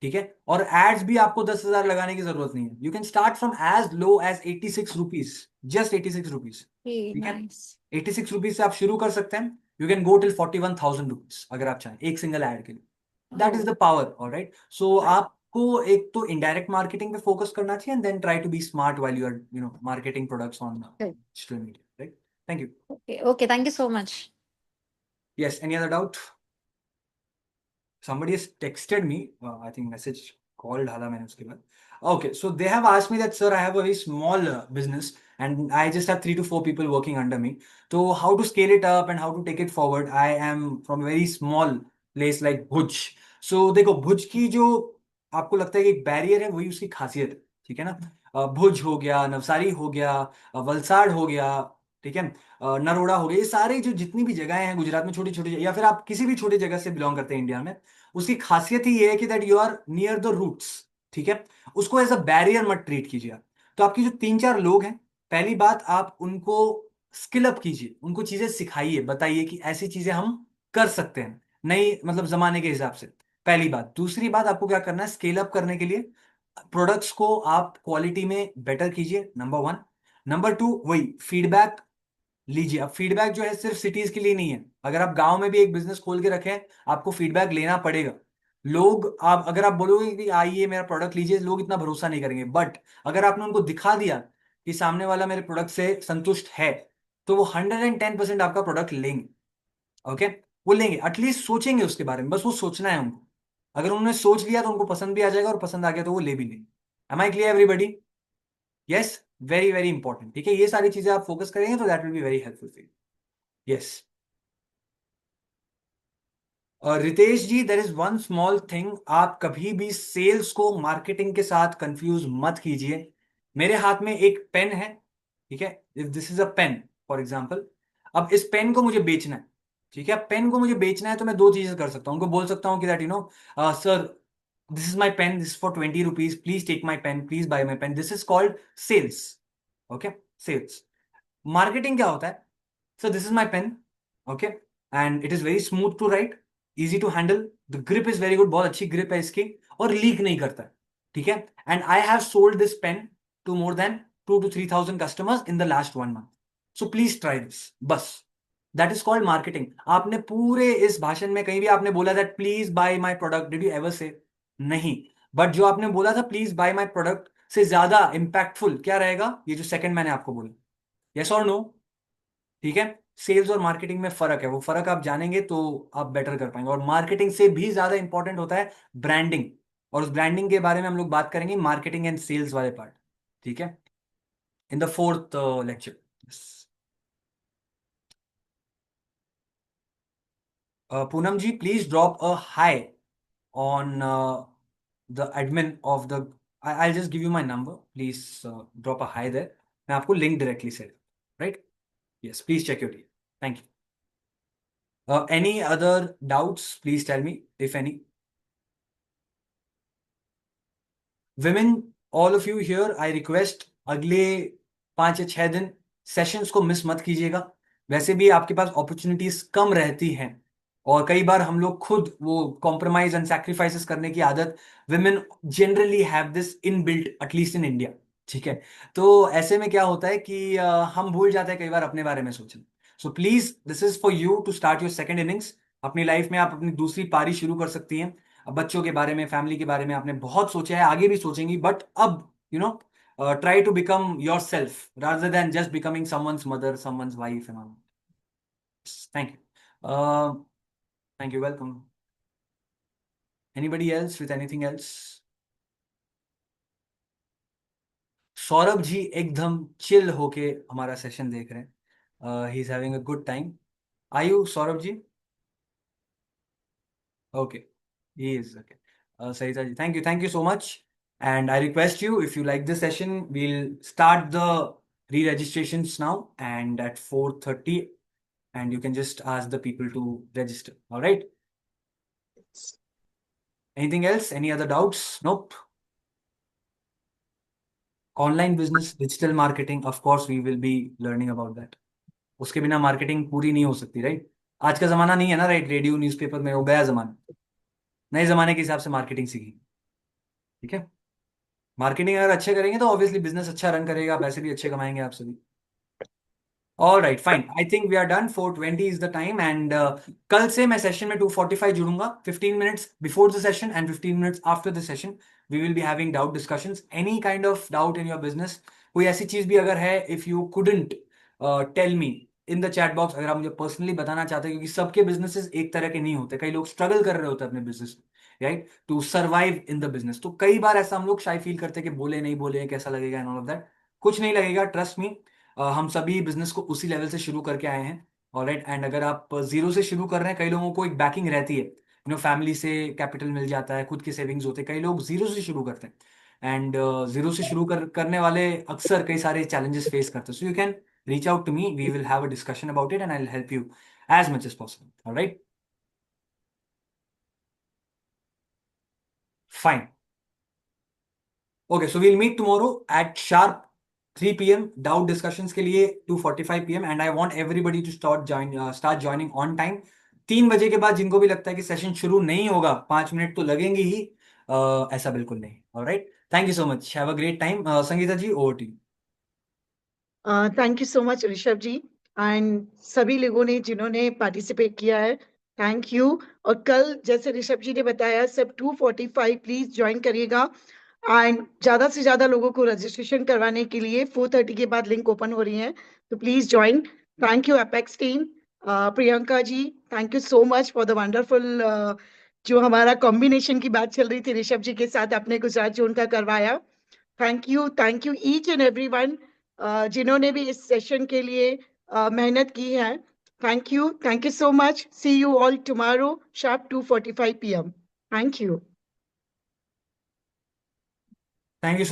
ठीक है? और एड्स भी आपको 10,000 लगाने की जरूरत नहीं है, you can start from as low as 86 rupees, just 86 rupees, Okay, ठीक है? nice. 86 रुपीज से आप शुरू कर सकते हैं, you can go till 41,000 rupees अगर आप चाहें एक सिंगल एड के लिए। That is Oh, the power, alright? So right. आपको एक तो इनडायरेक्ट मार्केटिंग पे फोकस करना चाहिए, and then try to be smart while you are marketing products on Right. Digital media, right? Thank you. Okay, okay. Thank you so much. Yes, any other doubt? Somebody has texted me, I think message call डाला मैंने उसके बाद. Okay, so they have asked me that, sir, I have a very small business and I just have 3 to 4 people working under me. So how to scale it up and how to take it forward? I am from a very small place like Bhuj. So देखो, भुज की जो आपको लगता है कि एक barrier है, वही उसकी खासियत है, ठीक है ना? भुज हो गया, नवसारी हो गया, वलसाड़ हो गया, ठीक है, नरोड़ा हो गया, ये सारे जो जितनी भी जगहें हैं गुजरात में, छोटी छोटी, या फिर आप किसी भी छोटी जगह से बिलोंग करते हैं इंडिया में, उसकी खासियत ही ये है कि that you are near the roots, ठीक है? उसको एज अ बैरियर मत ट्रीट कीजिए आप। तो आपकी जो 3-4 लोग हैं, पहली बात आप उनको स्किल अप कीजिए, उनको चीजें सिखाइए, बताइए कि ऐसी चीजें हम कर सकते हैं, नई मतलब जमाने के हिसाब से, पहली बात। दूसरी बात, आपको क्या करना है, स्केल अप करने के लिए प्रोडक्ट्स को आप क्वालिटी में बेटर कीजिए, नंबर 1। नंबर 2, वही फीडबैक लीजिए। अब फीडबैक जो है सिर्फ सिटीज के लिए नहीं है, अगर आप गांव में भी एक बिजनेस खोल के रखें, आपको फीडबैक लेना पड़ेगा। लोग, आप अगर आप बोलोगे कि आइए मेरा प्रोडक्ट लीजिए, लोग इतना भरोसा नहीं करेंगे, बट अगर आपने उनको दिखा दिया कि सामने वाला मेरे प्रोडक्ट से संतुष्ट है, तो वो 110% आपका प्रोडक्ट लेंगे, ओके? वो लेंगे, एटलीस्ट सोचेंगे उसके बारे में, बस वो सोचना है उनको। अगर उन्होंने सोच लिया तो उनको पसंद भी आ जाएगा, और पसंद आ गया तो वो ले भी लेंगे। Am I clear everybody? Yes, very very important, ठीक है? ये सारी चीजें आप फोकस करेंगे तो that will be very helpful for you. Yes, Ritesh ji, there is one small thing, आप कभी भी सेल्स को मार्केटिंग के साथ कंफ्यूज मत कीजिए। मेरे हाथ में एक पेन है, ठीक है? If this is a pen for example, अब इस पेन को मुझे बेचना है, ठीक है? पेन को मुझे बेचना है तो मैं 2 चीजें कर सकता हूँ, उनको बोल सकता हूँ कि that sir, this is my pen, this for 20 rupees, please take my pen, please buy my pen, this is called sales, okay? Sales. Marketing क्या होता है? Sir, this is my pen, okay, and it is very smooth to write, easy to handle, the grip is very good, बहुत अच्छी grip है इसकी, और leak नहीं करता है, ठीक है? And I have sold this pen to more than 2,000 to 3,000 customers in the last 1 month, so please try this, बस। That is called marketing. आपने पूरे इस भाषण में कहीं भी आपने बोला that please buy my product, did you ever say? नहीं। बट जो आपने बोला था प्लीज बाय माई प्रोडक्ट, से ज्यादा इंपैक्टफुल क्या रहेगा, ये जो सेकंड मैंने आपको बोला, यस और नो? ठीक है? सेल्स और मार्केटिंग में फर्क है, वो फर्क आप जानेंगे तो आप बेटर कर पाएंगे। और मार्केटिंग से भी ज्यादा इंपॉर्टेंट होता है ब्रांडिंग, और उस ब्रांडिंग के बारे में हम लोग बात करेंगे मार्केटिंग एंड सेल्स वाले पार्ट, ठीक है, in the 4th lecture. Poonam ji, please drop a hi on the admin of the, I just give you my number, please drop a hi there, मैं आपको लिंक डायरेक्टली से, राइट? Yes, please check your tea. Thank you. Any other doubts? Please tell me, if any. Women, all of you here, I request अगले 5 या 6 दिन sessions को miss मत कीजिएगा. वैसे भी आपके पास अपॉर्चुनिटीज कम रहती हैं और कई बार हम लोग खुद वो कॉम्प्रोमाइज एंड सैक्रिफाइसेस करने की आदत women generally have this inbuilt, at least in India. ठीक है, तो ऐसे में क्या होता है कि हम भूल जाते हैं कई बार अपने बारे में सोचना. So please, this is for you to start your second innings. अपनी लाइफ में आप अपनी दूसरी पारी शुरू कर सकती हैं. अब बच्चों के बारे में, फैमिली के बारे में आपने बहुत सोचा है, आगे भी सोचेंगी, बट अब try to become yourself rather than just becoming someone's mother, someone's wife and all. Thank you. Thank you. Welcome. Anybody else with anything else? Saurabh ji एकदम चिल होके हमारा सेशन देख रहे हैं. He is having a good time. Are you Saurabh ji? Okay, he is okay. Sarita ji, thank you so much. And I request you, if you like this session, we'll start the re-registrations now and at 4:30, and you can just ask the people to register. All right? Anything else? Any other doubts? Nope. Online business, digital marketing, of course we will be learning about that. उसके बिना marketing पूरी नहीं हो सकती, right? आज का जमाना नहीं है ना, राइट? रेडियो न्यूज़पेपर में वो गया जमाना. नए जमाने के हिसाब से मार्केटिंग सीखी. ठीक है, मार्केटिंग अगर अच्छे करेंगे तो ऑब्वियसली बिजनेस अच्छा रन करेगा, पैसे भी अच्छे कमाएंगे आप सभी. All right, fine. I think we are done. 4:20 is the time. And कल से मैं सेशन में 2:45 जुड़ूंगा. 15 minutes before the session and 15 minutes after the session we will be having doubt discussions. Any kind of doubt in your business, कोई ऐसी चीज भी अगर है, if you couldn't tell me in the chat box, अगर आप मुझे personally बताना चाहते हैं, क्योंकि सबके बिजनेसेस एक तरह के नहीं होते. कई लोग स्ट्रगल कर रहे होते हैं अपने business, right, to survive in the business. तो कई बार ऐसा हम लोग शाय फील करते हैं कि बोले नहीं बोले कैसा लगेगा एंड ऑल ऑफ दैट. कुछ नहीं लगेगा, ट्रस्ट मी. हम सभी बिजनेस को उसी लेवल से शुरू करके आए हैं. ऑलराइट, एंड अगर आप जीरो से शुरू कर रहे हैं, कई लोगों को एक बैकिंग रहती है, फैमिली से कैपिटल मिल जाता है, खुद के सेविंग्स होते हैं. कई लोग जीरो से शुरू करते हैं एंड जीरो से शुरू करने वाले अक्सर कई सारे चैलेंजेस फेस करते हैं. सो you can reach out to me. We will have a discussion about it and I'll help you as much as possible. All right? Fine. Okay, so we'll meet tomorrow at sharp 3 p.m. doubt discussions के लिए 2:45 p.m. and I want everybody to start joining on time. 3 बजे के बाद जिनको भी लगता है कि सेशन शुरू नहीं होगा, 5 मिनट तो लगेंगे ही, ऐसा बिल्कुल नहीं. All right? Thank you so much. Have a great time. Sangeeta ji, over to you. Thank you so much Rishabh ji and सभी लोगों ने जिन्होंने पार्टिसिपेट किया है, थैंक यू. और कल जैसे ऋषभ जी ने बताया, सब 2:45 प्लीज ज्वाइन करिएगा एंड ज्यादा से ज्यादा लोगों को रजिस्ट्रेशन करवाने के लिए 4:30 के बाद लिंक ओपन हो रही है, तो please join. Thank you apex team. Priyanka ji, thank you so much for the wonderful जो हमारा कॉम्बिनेशन की बात चल रही थी ऋषभ जी के साथ, आपने गुजरात जोन का करवाया. Thank you each and everyone जिन्होंने भी इस सेशन के लिए मेहनत की है. Thank you so much. See you all tomorrow sharp 2:45 p.m. Thank you. Thank you so much.